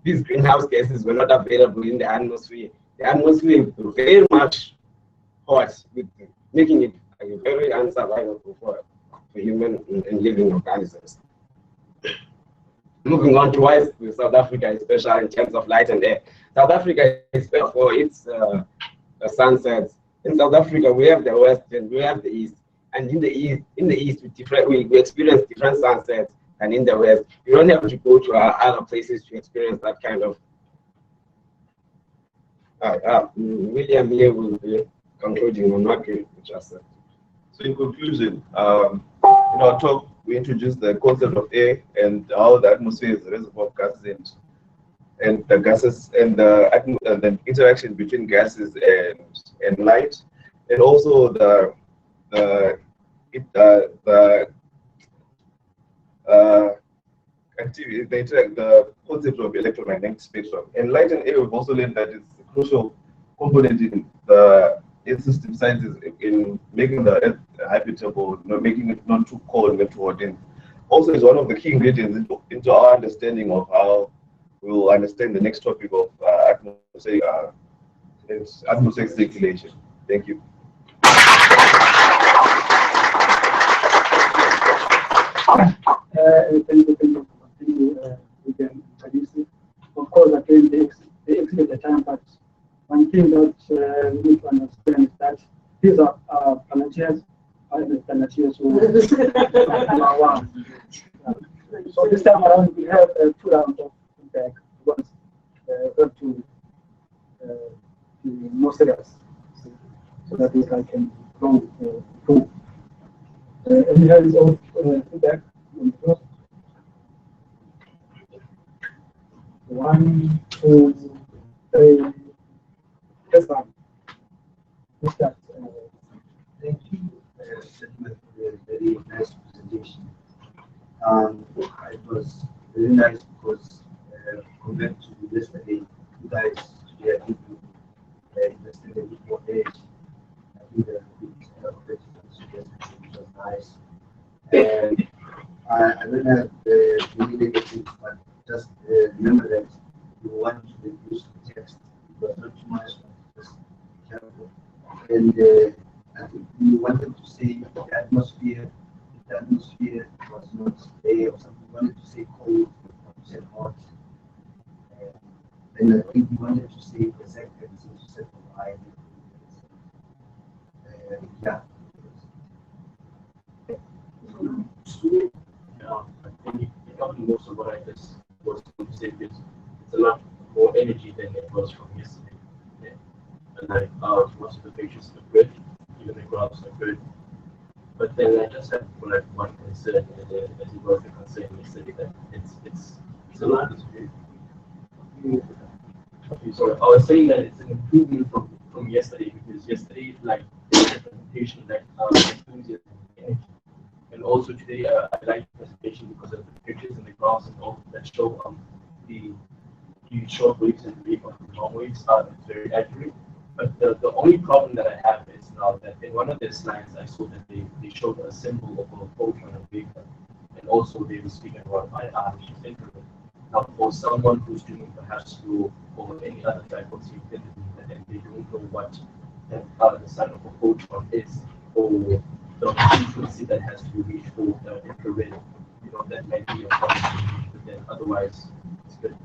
Speaker 6: these greenhouse gases were not available in the atmosphere would be very much hot, making it very unsurvivable for human and living organisms. Moving on to why South Africa is special in terms of light and air. South Africa is special for its sunsets. In South Africa, we have the west and we have the east. And in the east, we experience different sunsets than in the west. You don't have to go to other places to experience that kind of. William here will be concluding on what we just said.
Speaker 5: So in conclusion, in our talk, we introduced the concept of air and how the atmosphere is a reservoir of gases and the gases and the interaction between gases and light, and also the concept of electromagnetic spectrum. And light and air, we've also learned that it's a crucial component in the system sciences in making the Earth habitable, making it not too cold, not too hot. And also is one of the key ingredients into our understanding of how we will understand the next topic of atmospheric circulation. Thank you.
Speaker 2: Thank you. We can introduce it. Of course, again, they exceed the time, but one thing that we need to understand is that these are Planetiers, the Planetiers who are one. So this time around, we have 2 rounds of feedback. Once got to be more serious, so that we can go through. And we have our feedback. 1, 2, 3. That's fine.
Speaker 7: Thank you, gentlemen, for a very nice presentation. It was very nice because compared to yesterday, you guys today I think you invested a bit more age. I think the was nice. And I don't have many negatives, but just remember that you want to reduce the text, but not too much, just careful. and I think we wanted to say the atmosphere was not there or something. We wanted to say cold, we said hot. Then I think we wanted to say acceptance, so we said alive. Yeah.
Speaker 4: I think it covered most of what I just was going to say because it's a lot more energy than it was from yesterday. Yeah. And like most of the pictures look good, even the graphs look good. But then I just have like one concern, as it was the concern yesterday, that it's a lot. So I was saying that it's an improvement from yesterday because yesterday like the presentation that enthusiasm and energy. And also today I like the presentation because of the pictures and the graphs and all that show the short waves and the long waves are very accurate. But the only problem that I have is now that in one of their slides I saw that they showed a symbol of a photon and vapor, and also they were speaking about which is infrared. Now for someone who's doing perhaps flow or any other type of utility and they don't know what the sign of a photon is or the frequency that has to be reached for the infrared, that might be a problem. But then otherwise it's good.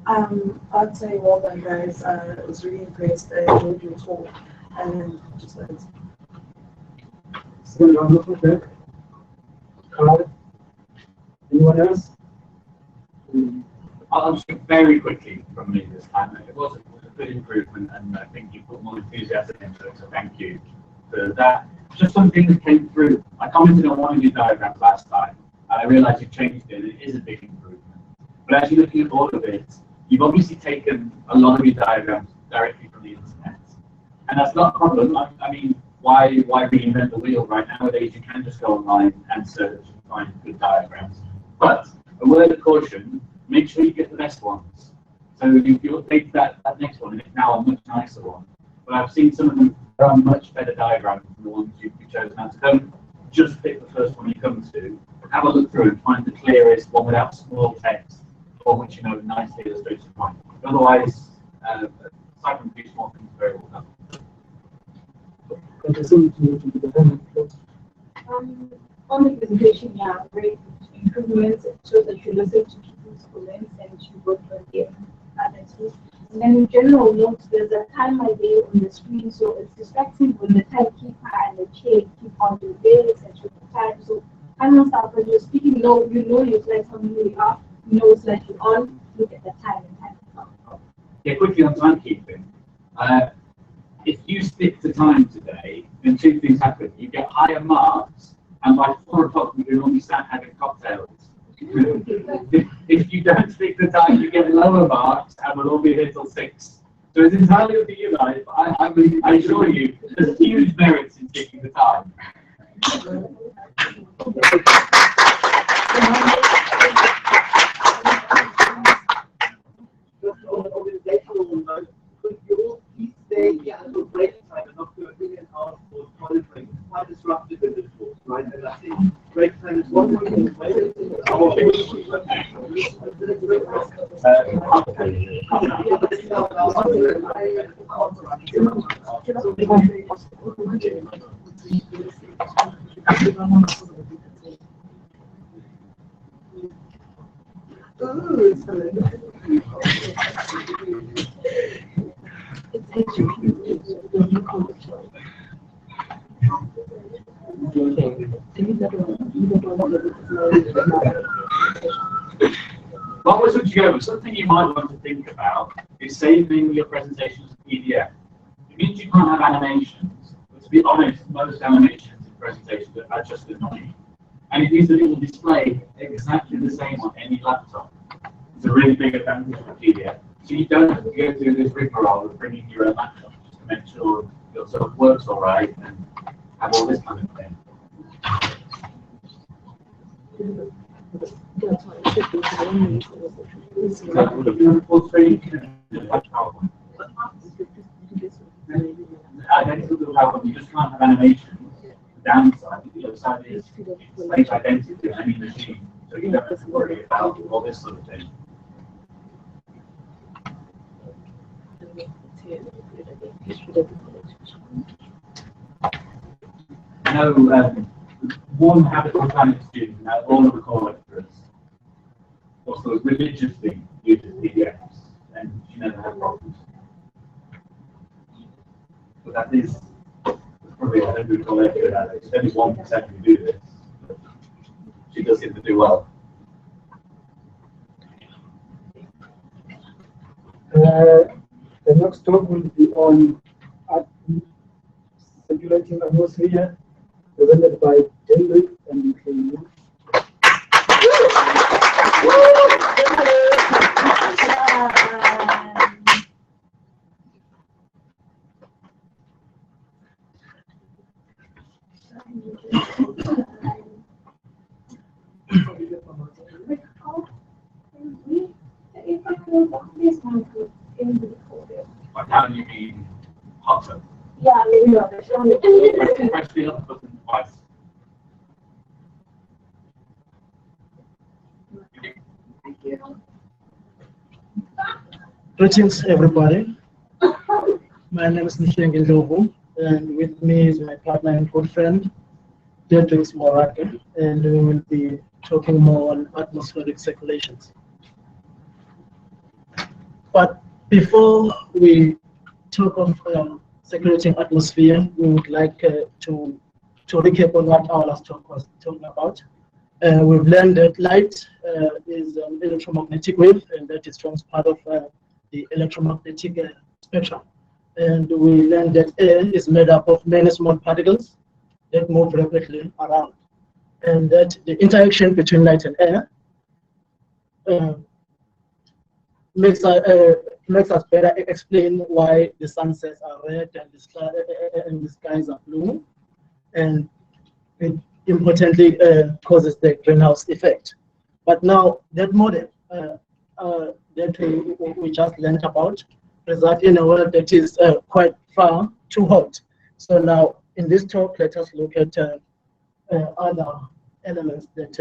Speaker 8: I'd say well done, guys. I was really impressed. I enjoyed your talk, and just
Speaker 2: So, round of applause. Carl? Anyone else?
Speaker 1: I'll speak very quickly from me this time. It was a good improvement, and I think you put more enthusiasm into it, so thank you for that. Just something that came through. I commented on one of your diagrams last time, and I realized you changed it, and it is a big improvement. But as you're looking at all of it, you've obviously taken a lot of your diagrams directly from the internet. And that's not a problem. I mean, why reinvent the wheel? Right nowadays, you can just go online and search and find good diagrams. But a word of caution, make sure you get the best ones. So you'll take that next one, and it's now a much nicer one. But I've seen some of them are much better diagrams than the ones you've chosen out. So don't just pick the first one you come to. Have a look through and find the clearest one without small text, or which nicely illustrates the point. Otherwise, aside from these small things, very well done.
Speaker 9: On the presentation, yeah, great improvements. It shows that you listen to people's comments and you work on them. And then in general, note there's a timer there on the screen, so it's distracting when the timekeeper and the chair keep on doing this and show the time. So time stuff when you're speaking low, your slides how many you are, it's like you on, look at the time and time is up.
Speaker 1: Yeah, quickly on timekeeping. If you stick to time today, then two things happen. You get higher marks, and by 4 o'clock we can normally start having cocktails. If you don't stick to time, you get lower marks, and we'll all be here till 6. So it's entirely up to you guys. But I assure you, there's huge merits in sticking to time.
Speaker 10: Could you please say the break time and not to a million hours for qualifying? Quite disruptive in this course, right? And I think break time is one thing.
Speaker 1: What was it you go? Something you might want to think about is saving your presentations as PDF. It means you can't have animations. But to be honest, most animations in presentations are just annoying. And it means that it will display exactly the same on any laptop. It's a really big advantage for PDF. So you don't have to go through this rigmarole of bringing your own laptop just to make sure your stuff works all right and have all this kind of thing. Full screen, PowerPoint. Identical to PowerPoint, you just can't have animation. The downside, the other side is it's like identity on any machine, so you don't have to worry about all this sort of thing.
Speaker 9: think you should
Speaker 1: One Habitable Planet student, now all of the co-lecturers, also religiously uses PDFs, and she never had problems. So that is probably 100 co-lecturers out there. It's only 1% who do this. But she does seem to do well.
Speaker 2: The next talk will be on circulating atmosphere, presented by David and Kaylee.
Speaker 1: But how do you mean hotter?
Speaker 9: Yeah, maybe
Speaker 1: Press the up button twice.
Speaker 8: Thank you.
Speaker 11: Greetings, everybody. My name is Nisheng Ndovu, and with me is my partner and good friend, Dedrix Morake, and we will be talking more on atmospheric circulations. But before we talk of circulating atmosphere, we would like to recap on what our last talk was talking about. We've learned that light is an electromagnetic wave, and that it forms part of the electromagnetic spectrum. And we learned that air is made up of many small particles that move rapidly around, and that the interaction between light and air makes us better explain why the sunsets are red and the skies are blue, and it importantly causes the greenhouse effect. But now that model that we just learned about result in a world that is quite far too hot. So now in this talk, let us look at other elements that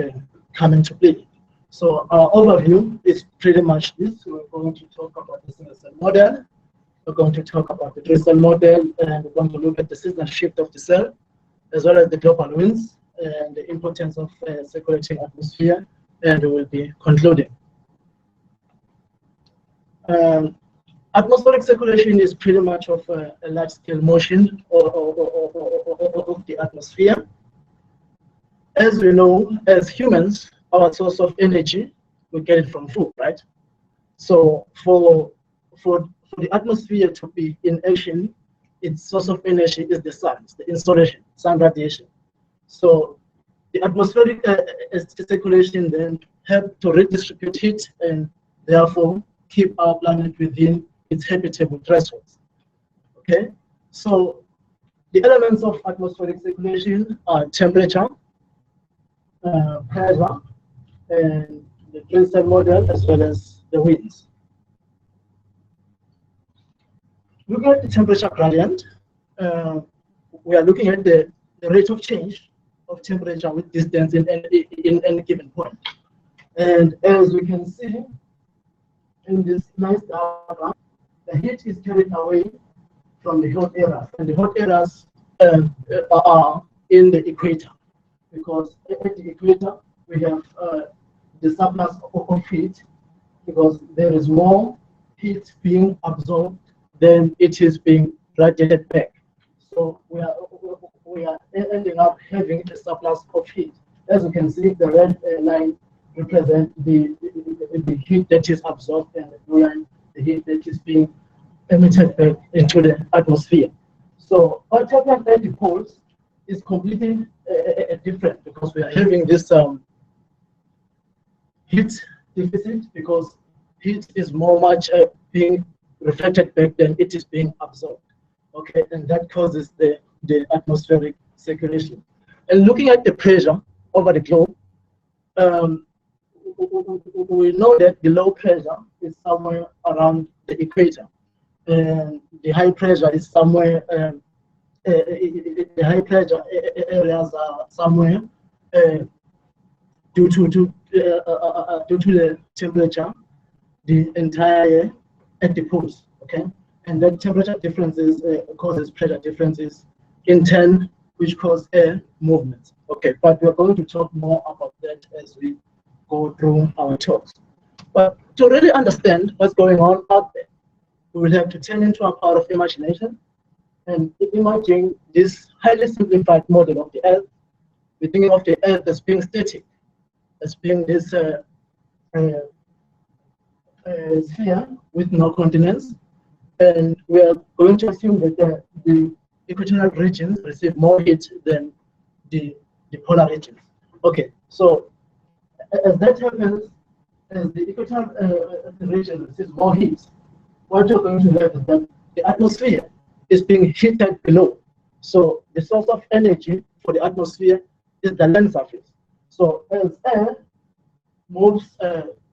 Speaker 11: come into play. So our overview is pretty much this. We're going to talk about the single cell model. We're going to talk about the three-cell model, and we're going to look at the seasonal shift of the cell, as well as the global winds and the importance of circulating atmosphere, and we will be concluding. Atmospheric circulation is pretty much of a large-scale motion of the atmosphere. As we know, as humans, our source of energy, we get it from food, right? So for the atmosphere to be in action, its source of energy is the sun, it's the insolation, sun radiation. So the atmospheric circulation then help to redistribute heat and therefore keep our planet within its habitable thresholds. Okay, so the elements of atmospheric circulation are temperature, pressure, and the three-cell model, as well as the winds. Looking at the temperature gradient, we are looking at the rate of change of temperature with distance in any given point. And as we can see in this nice diagram, the heat is carried away from the hot areas, and the hot areas are in the equator, because at the equator we have the surplus of heat, because there is more heat being absorbed than it is being radiated back. So we are ending up having a surplus of heat. As you can see, the red line represents the heat that is absorbed, and the blue line, the heat that is being emitted back into the atmosphere. So what happens at the poles is completely different, because we are having this heat deficit, because heat is more much being reflected back than it is being absorbed. Okay, and that causes the atmospheric circulation. And looking at the pressure over the globe, we know that the low pressure is somewhere around the equator, and the high pressure is somewhere. The high pressure areas are somewhere due to the temperature the entire year at the poles. Okay, and then temperature differences causes pressure differences, in turn, which cause air movements. Okay, but we're going to talk more about that as we go through our talks. But to really understand what's going on out there, we will have to turn into a power of imagination and imagine this highly simplified model of the Earth. We're thinking of the Earth as being static, as being this sphere with no continents. And we are going to assume that the equatorial regions receive more heat than the polar regions. Okay, so as that happens, as the equatorial region receives more heat, what you're going to have is that the atmosphere is being heated below. So the source of energy for the atmosphere is the land surface. So as air moves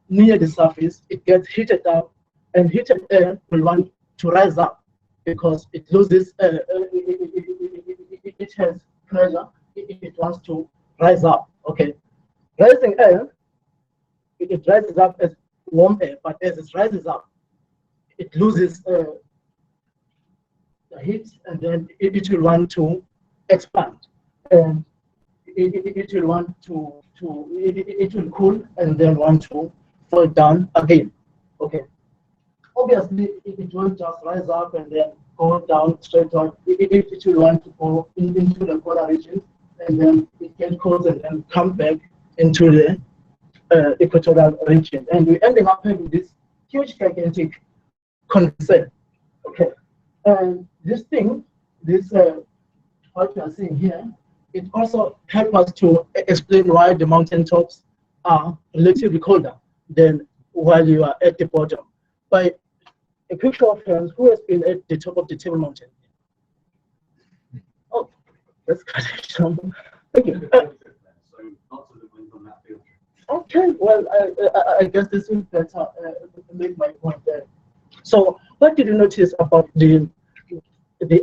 Speaker 11: near the surface, it gets heated up, and heated air will want to rise up because it loses, it has pressure, it wants to rise up. Okay, rising air, it rises up as warm air, but as it rises up, it loses the heat, and then it will want to expand, and it will want it will cool and then want to fall down again. Okay, obviously it won't just rise up and then go down straight on. It will want to go into the polar region, and then it can cool and then come back into the equatorial region, and we're ending up having this huge gigantic condensate. Okay, and this thing, what you are seeing here, it also helps us to explain why the mountaintops are relatively colder than while you are at the bottom. By a quick show of hands, who has been at the top of the Table Mountain? Oh, that's kind of thank you. Okay, well, I guess this will better make my point there. So, what did you notice about the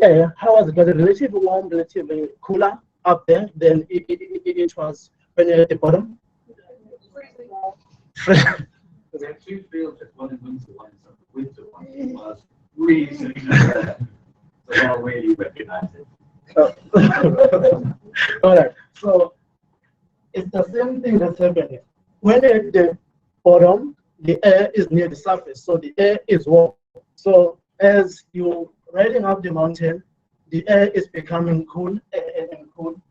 Speaker 11: air? How was it? Was it relatively warm, relatively cooler up there than it was when you're at the bottom?
Speaker 1: There are two fields, one in winter, one in summer. Winter one was freezing. So I'll really recognize it.
Speaker 11: All right, so it's the same thing that's happening. When at the bottom, the air is near the surface, so the air is warm. So as you're riding up the mountain, the air is becoming cool and cool,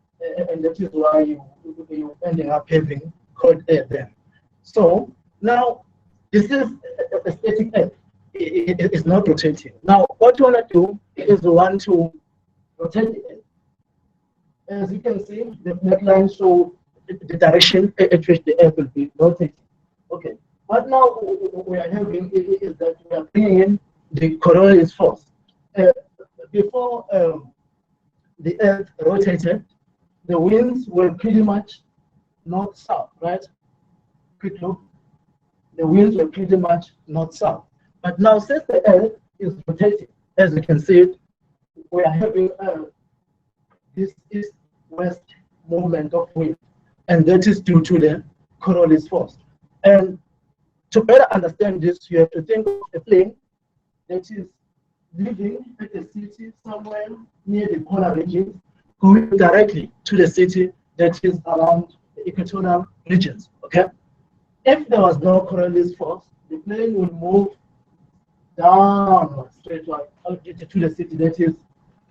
Speaker 11: and that is why you're ending up having cold air there. So now this is a static air. It is not rotating. Now what you want to do is you want to rotate the air. As you can see, the black line shows the direction at which the air will be rotating. Okay, what now we are having is that we are bringing in the Coriolis force. Before the Earth rotated, the winds were pretty much north-south, right? Quick look. The winds were pretty much north-south. But now, since the Earth is rotating, as you can see it, we are having this east-west movement of wind, and that is due to the Coriolis force. And to better understand this, you have to think of a plane that is living at a city somewhere near the polar regions, going directly to the city that is around the equatorial regions. Okay, if there was no Coriolis force, the plane will move downward straightward to the city that is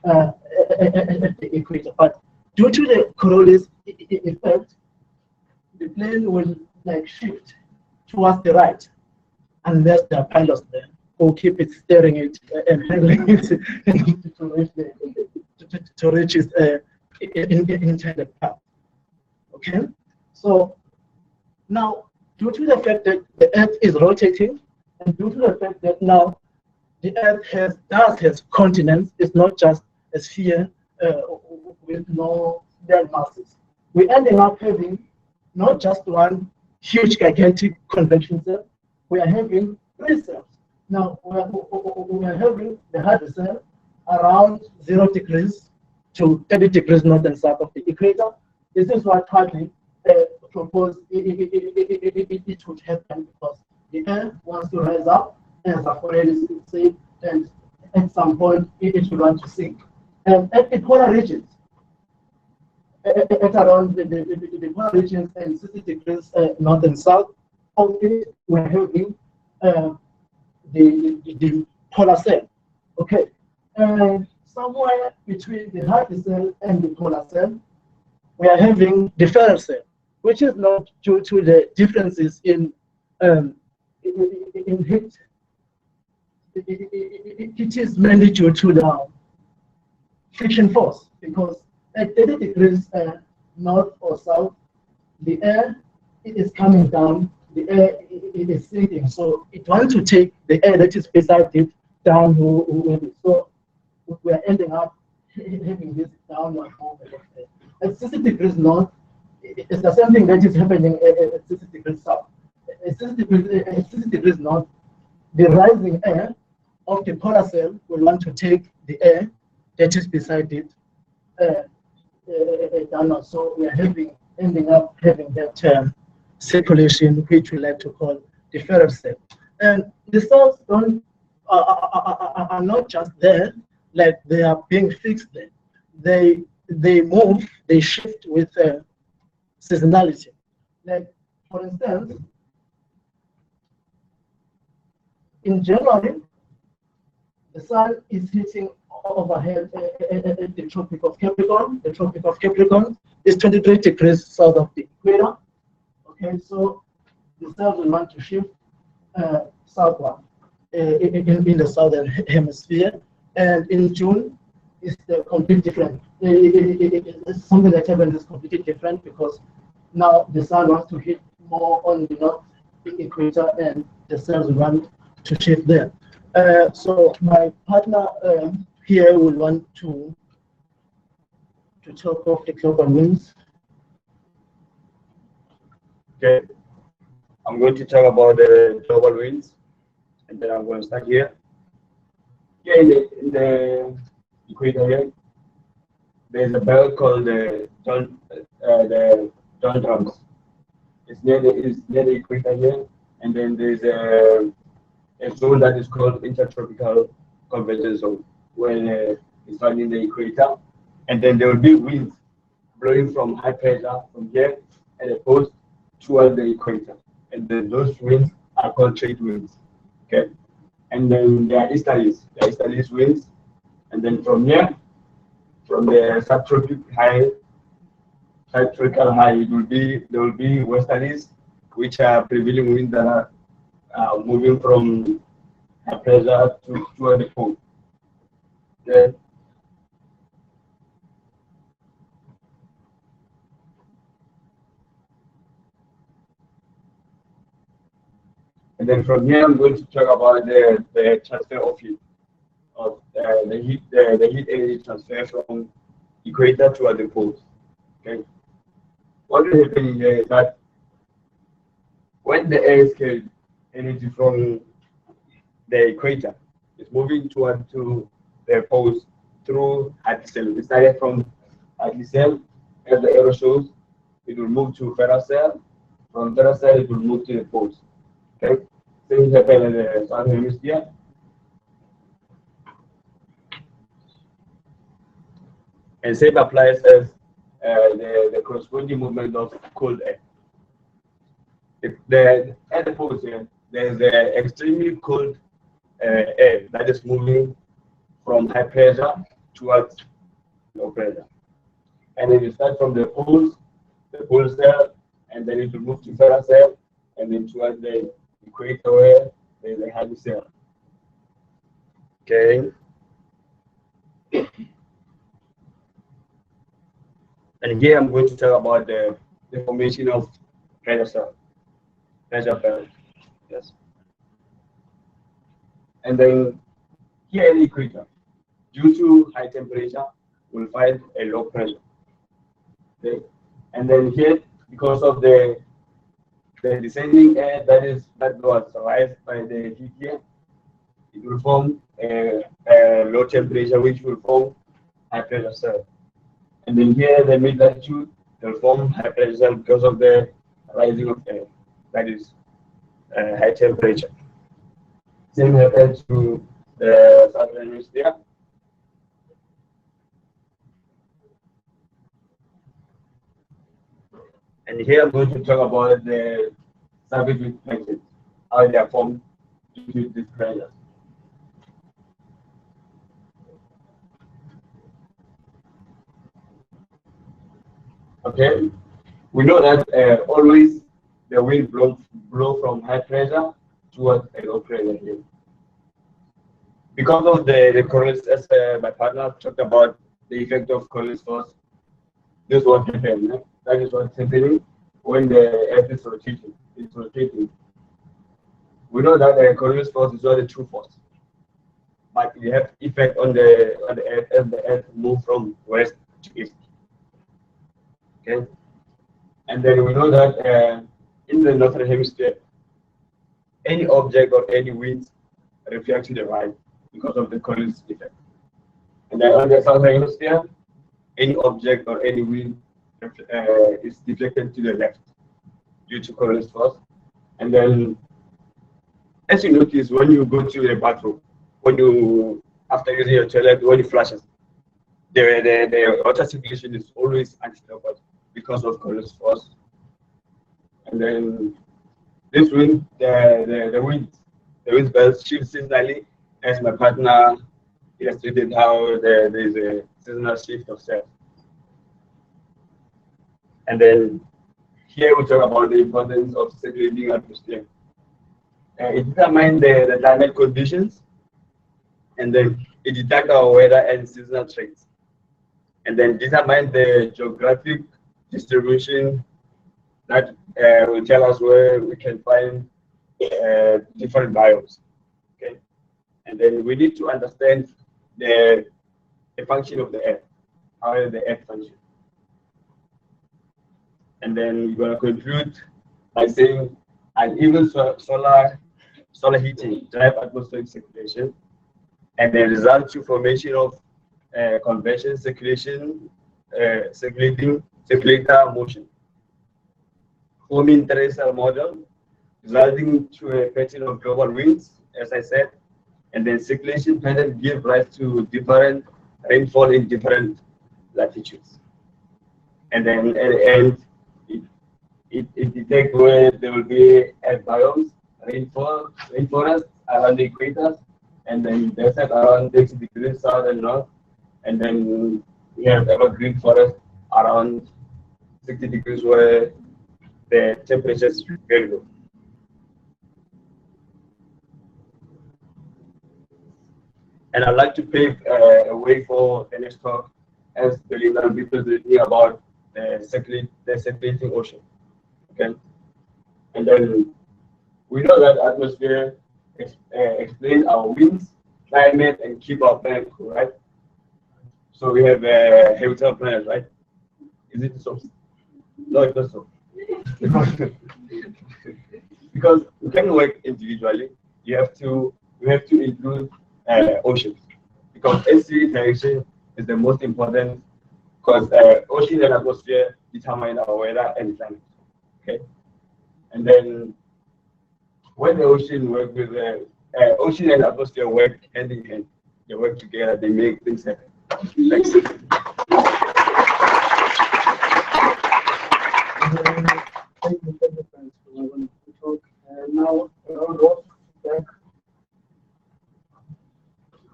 Speaker 11: at the equator. But due to the Coriolis effect, the plane will like shift towards the right, unless there are pilots there who keep it steering it and handling it to reach its intended path. Okay, so now due to the fact that the Earth is rotating, and due to the fact that now the Earth has continents, it's not just a sphere with no land masses. We're ending up having not just one huge gigantic convection cell, we are having three cells. Now we are having the hard cell around 0 degrees to 30 degrees north and south of the equator. This is what Hartley proposed it would happen because the air wants to rise up, as I've already said, and at some point it will want to sink. And at the polar regions, at around the polar regions and 60 degrees north and south, of it, we're having the polar cell. Okay, and somewhere between the Habitable and the polar cell, we are having the feral cell, which is not due to the differences in heat. It is mainly due to the friction force, because at 30 degrees north or south, the air is coming down, the air is sinking, so it wants to take the air that is beside it down with it. So we are ending up having this downward movement of air. At 60 degrees north, it's the same thing that is happening at 60 degrees south. At 60 degrees north, the rising air of the polar cell will want to take the air that is beside it downward. So we are ending up having that circulation, which we like to call the feral cell. And the cells are not just there, like they are being fixed there. They move, they shift with seasonality. Like, for instance, in January, the sun is hitting overhead at the Tropic of Capricorn. The Tropic of Capricorn is 23 degrees south of the equator. Okay, so the cells will want to shift southward in the southern hemisphere. And in June, it's the complete different. It's something that happens is completely different, because now the sun wants to hit more on the north equator, and the cells want to shift there. So my partner here will want to talk of the global winds.
Speaker 6: Okay, I'm going to talk about the global winds, and then I'm going to start here. Here in the equator here, there's a belt called the doldrums. It's near the equator here, and then there's a zone that is called intertropical convergence zone, where it's found in the equator, and then there will be winds blowing from high pressure from here at the post towards the equator, and then those winds are called trade winds. Okay, and then there are easterlies winds, and then from here, from the subtropical high, there will be westerlies, which are prevailing winds that are moving from high pressure toward the pole. Okay. And then from here, I'm going to talk about the transfer of heat, the heat energy transfer from equator to the poles. Okay. What is happening here is that when the air is carried energy from the equator, it's moving to the poles through Habitable. It started from Habitable, as the arrow shows. It will move to feral cell. From feral cell, it will move to the poles. Okay, things happen in the southern hemisphere. And same applies as the corresponding movement of cold air. At the poles here, there's the extremely cold air that is moving from high pressure towards low pressure. And then you start from the pole cell, and then it will move to feral cell, and then towards the equator where there's a heavy cell. Okay. And here I'm going to talk about the formation of pressure belt. Yes. And then here in the equator, due to high temperature, we'll find a low pressure. Okay. And then here, because of the descending air that was raised by the heat here, it will form a low temperature, which will form high pressure cell. And then here, the mid latitude will form high pressure cell because of the rising of air, that is high temperature. Same happens to the Southern Hemisphere. And here I'm going to talk about the surface with plankton, how they are formed due to this pressure. Okay, we know that always the wind blow from high pressure towards a low pressure here. Because of the Coriolis, as my partner talked about the effect of Coriolis force, this is what happens. That is what's happening when the Earth is rotating. It's rotating. We know that the Coriolis force is not a true force, but it has effect on the Earth as the Earth moves from west to east. Okay, and then we know that in the northern hemisphere, any object or any wind reflects to the right because of the Coriolis effect. And then on the southern hemisphere, any object or any wind is deflected to the left due to Coriolis force. And then, as you notice, when you go to the bathroom, after using your toilet, when you flush it, the water circulation is always anti-clockwise because of Coriolis force. And then this wind, the wind belts shift seasonally, as my partner illustrated how there is a seasonal shift of cells. And then here we talk about the importance of circulating atmosphere. It determines the climate conditions, and then it detects our weather and seasonal traits, and then determine the geographic distribution that will tell us where we can find different biomes. Okay, and then we need to understand the function of the Earth, how the Earth functions. And then we're going to conclude by saying uneven solar heating drive atmospheric circulation, and the result to formation of convection circulation, circulator motion, forming terrestrial model, resulting to a pattern of global winds, as I said, and then circulation pattern give rise to different rainfall in different latitudes. And then at the end, it detects where there will be air biomes, rainforest around the equator, and then desert around 60 degrees south and north, and then we have evergreen forest around 60 degrees where the temperature is very low. And I'd like to pave a way for the next talk, as Belinda will be presenting about the circulating ocean. Okay, and then we know that atmosphere explains our winds, climate, and keep our planet cool, right? So we have a habitable planet, right? Is it so? No, it's not so. Because we can work individually. We have to include oceans, because AC direction is the most important, because ocean and atmosphere determine our weather and climate. Okay, and then when the ocean work with ocean and atmosphere work hand in hand, they work together, they make things happen. Thanks.
Speaker 2: Thank you for the friends for allowing to talk. Now, round off back.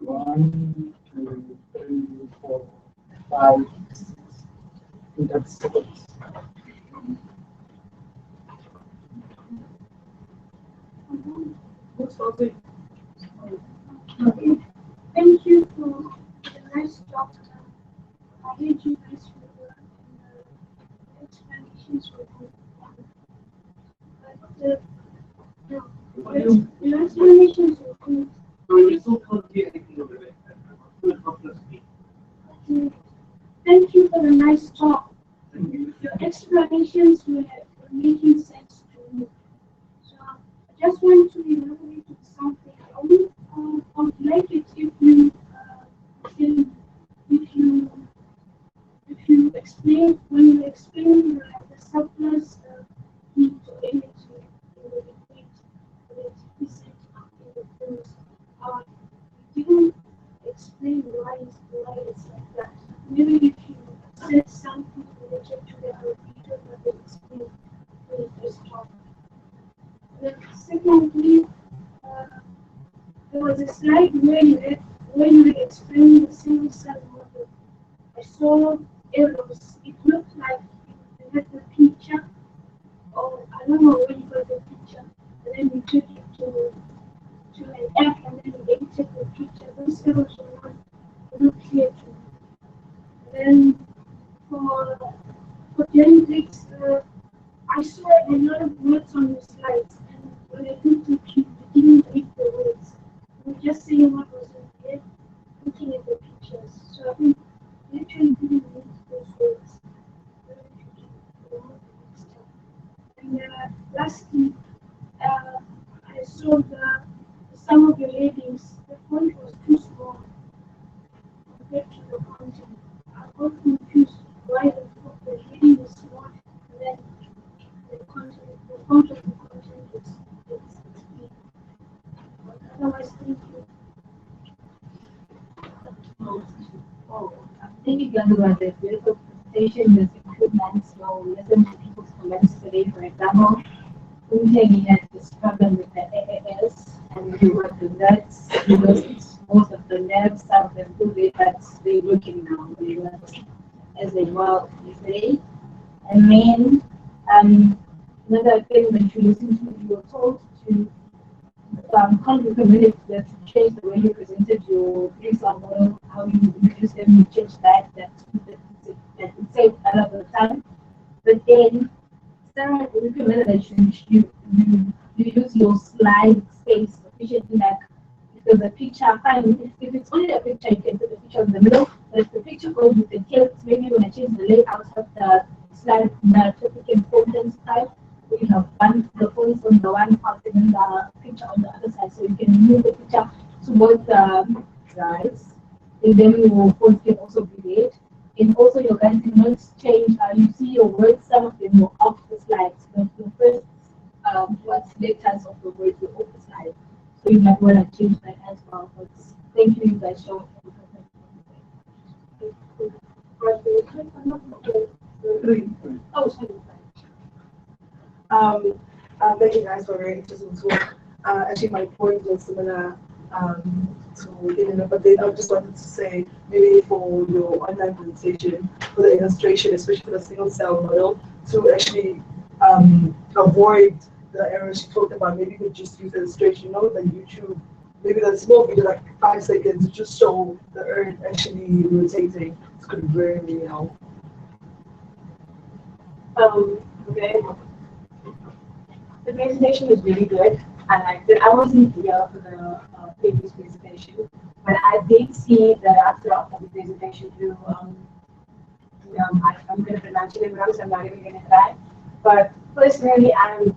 Speaker 2: 1, 2, 3, 4, 5, 6. That's seconds.
Speaker 9: Thank you for the nice talk. I heard you guys were the explanations were good. But the explanations were good. Thank you for the nice talk. Your explanations were making sense to me. So I just want to elaborate on something. I would like it if you explain, when you explain the surplus heat or energy in the liquid, it's was a slide where you explained the single cell model. I saw errors. It looked like you had the picture, or I don't know where you got the picture, and then you took it to an app and then you edited the picture. Those errors were not clear to me. Then for genetics, I saw a lot of words on the slides, and when I looked at you didn't read the words. You were just saying what was in there, looking at the pictures. So I think you actually didn't read those words. And lastly, I saw some of the headings, the font was too small compared to the content. I got confused why the heading was small and then the font of the content is big. Otherwise, thank you.
Speaker 12: Thank you, Gandhi, the beautiful presentation, this improvements. We'll listen to people's comments today. For example, Unjani had this problem with the AAS, and we worked with that. Most of the nerves have improved it, but they're working now. They work as they were yesterday. And then, another thing that you listen to, you were told to contact community that to change the way you presented your freestyle model, how you introduce them, you change that it saves a lot of time. But then Sarah recommended that you use your slide space efficiently, like because the picture fine, if it's only a picture you can put the picture in the middle, but if the picture goes with the text, maybe when I change the layout of the slide, the topic and content type, we have the points on the one part and then the picture on the other side, so you can move the picture towards the sides, and then your fonts can also be red. And also your guys can not change, you see your words, some of them are off the slides. The first letters of the words were off the slide. So you might want to change that as well. But thank you guys so much.
Speaker 8: Oh, sorry. Thank you guys for a very interesting talk. Actually, my point was similar to Elena, but then I just wanted to say, maybe for your online presentation, for the illustration, especially for the single cell model, to actually avoid the errors you talked about, maybe you could just use illustration, the YouTube, maybe the small video, like 5 seconds, to just show the earth actually rotating. It's going to really help.
Speaker 12: Okay. The presentation was really good. I liked it. I wasn't here for the previous presentation, but I did see the after of the presentation too. I'm going to pronounce it wrong, so I'm not even going to try. But personally, I'm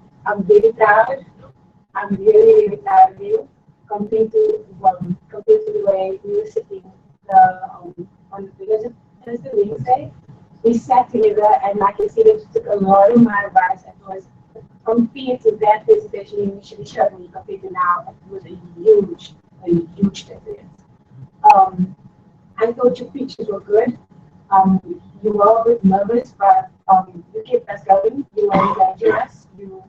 Speaker 12: really proud. I'm really, really proud of you compared to the way we were sitting on the Thursday, Wednesday. We sat together, and I can see that you took a lot of my advice. It was compared to that presentation you initially showed me compared to now, it was a huge difference. I thought your pictures were good. You were a bit nervous, but you kept us going. You were engaging us. You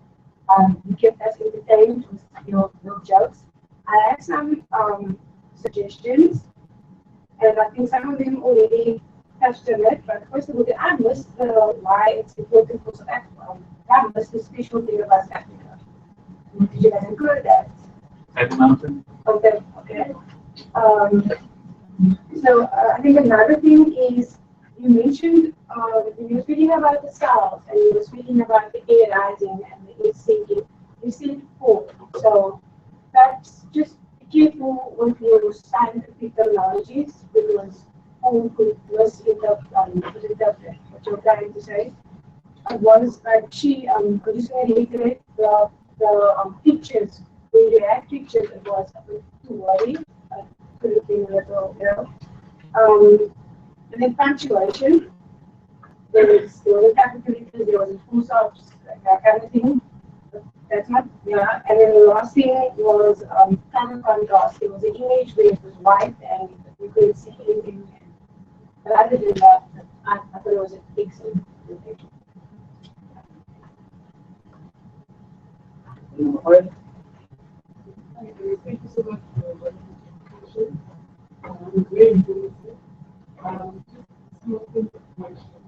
Speaker 12: kept us entertained with your jokes. I had some suggestions, and I think some of them already touched on it. But first of all, I missed why it's important for South Africa. I missed the special thing about South Africa. Did you guys include that?
Speaker 1: Table Mountain.
Speaker 12: Okay. So I think another thing is you mentioned you were speaking about the cells and you were speaking about the air rising and the air sinking. You said 4. So that's just be careful with your scientific terminologies because people could misinterpret what you're trying to say. Was actually I'm just going to reiterate the pictures. When you had pictures, it was a bit too worried. Could have been a little, and then punctuation. There was capital letters, there was a full stop, that kind of thing. That's not, And then the last thing was color contrast. There was an image where it was white and you couldn't see anything. But other than that, I thought it was an excellent presentation.
Speaker 2: thank you so much for your presentation. Very informative. Small things of question.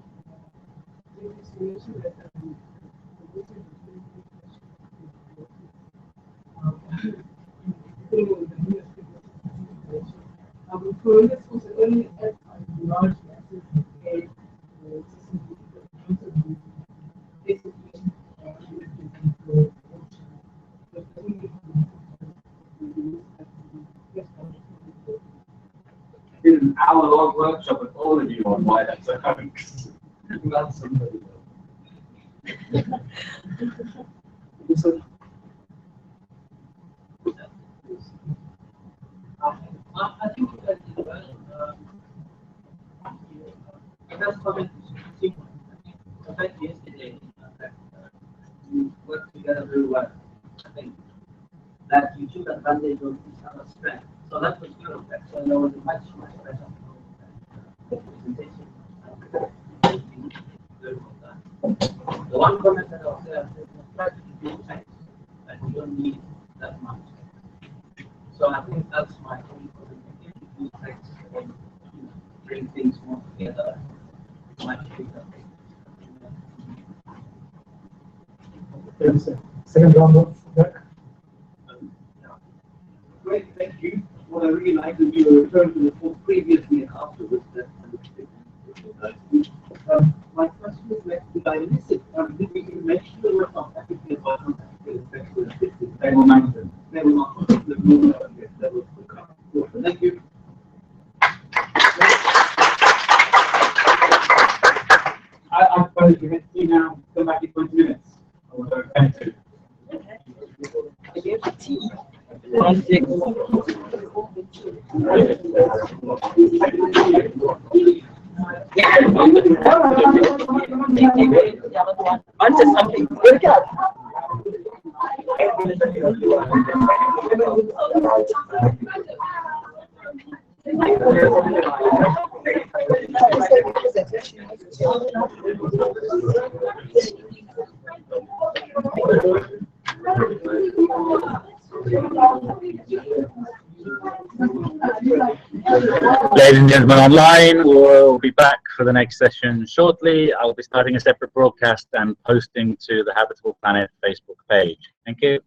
Speaker 2: Thank you so much that for this was only at large masses and
Speaker 1: did an hour-long workshop with all of you on why that's a hoax. Glad somebody will.
Speaker 10: I think that that's comment is in fact yesterday that we worked together very well. I think that you took advantage of each other's strength. So that was good. So there was a much better presentation. The one comment that I was there, try to do things and you don't need that much. So I think that's my only comment. Do things and bring things more together. Much bigger.
Speaker 2: second round of back.
Speaker 10: Great, thank you. What I really like is you were referring to the previously and afterwards. My question is, did I miss it? Did we mention the word of Habitable or
Speaker 1: They will mention.
Speaker 10: They will not. Thank you.
Speaker 1: I suppose you can see now, come back in 20 minutes. Or 22.
Speaker 13: Onto something.
Speaker 14: Ladies and gentlemen online, we'll be back for the next session shortly. I'll be starting a separate broadcast and posting to the Habitable Planet Facebook page. Thank you.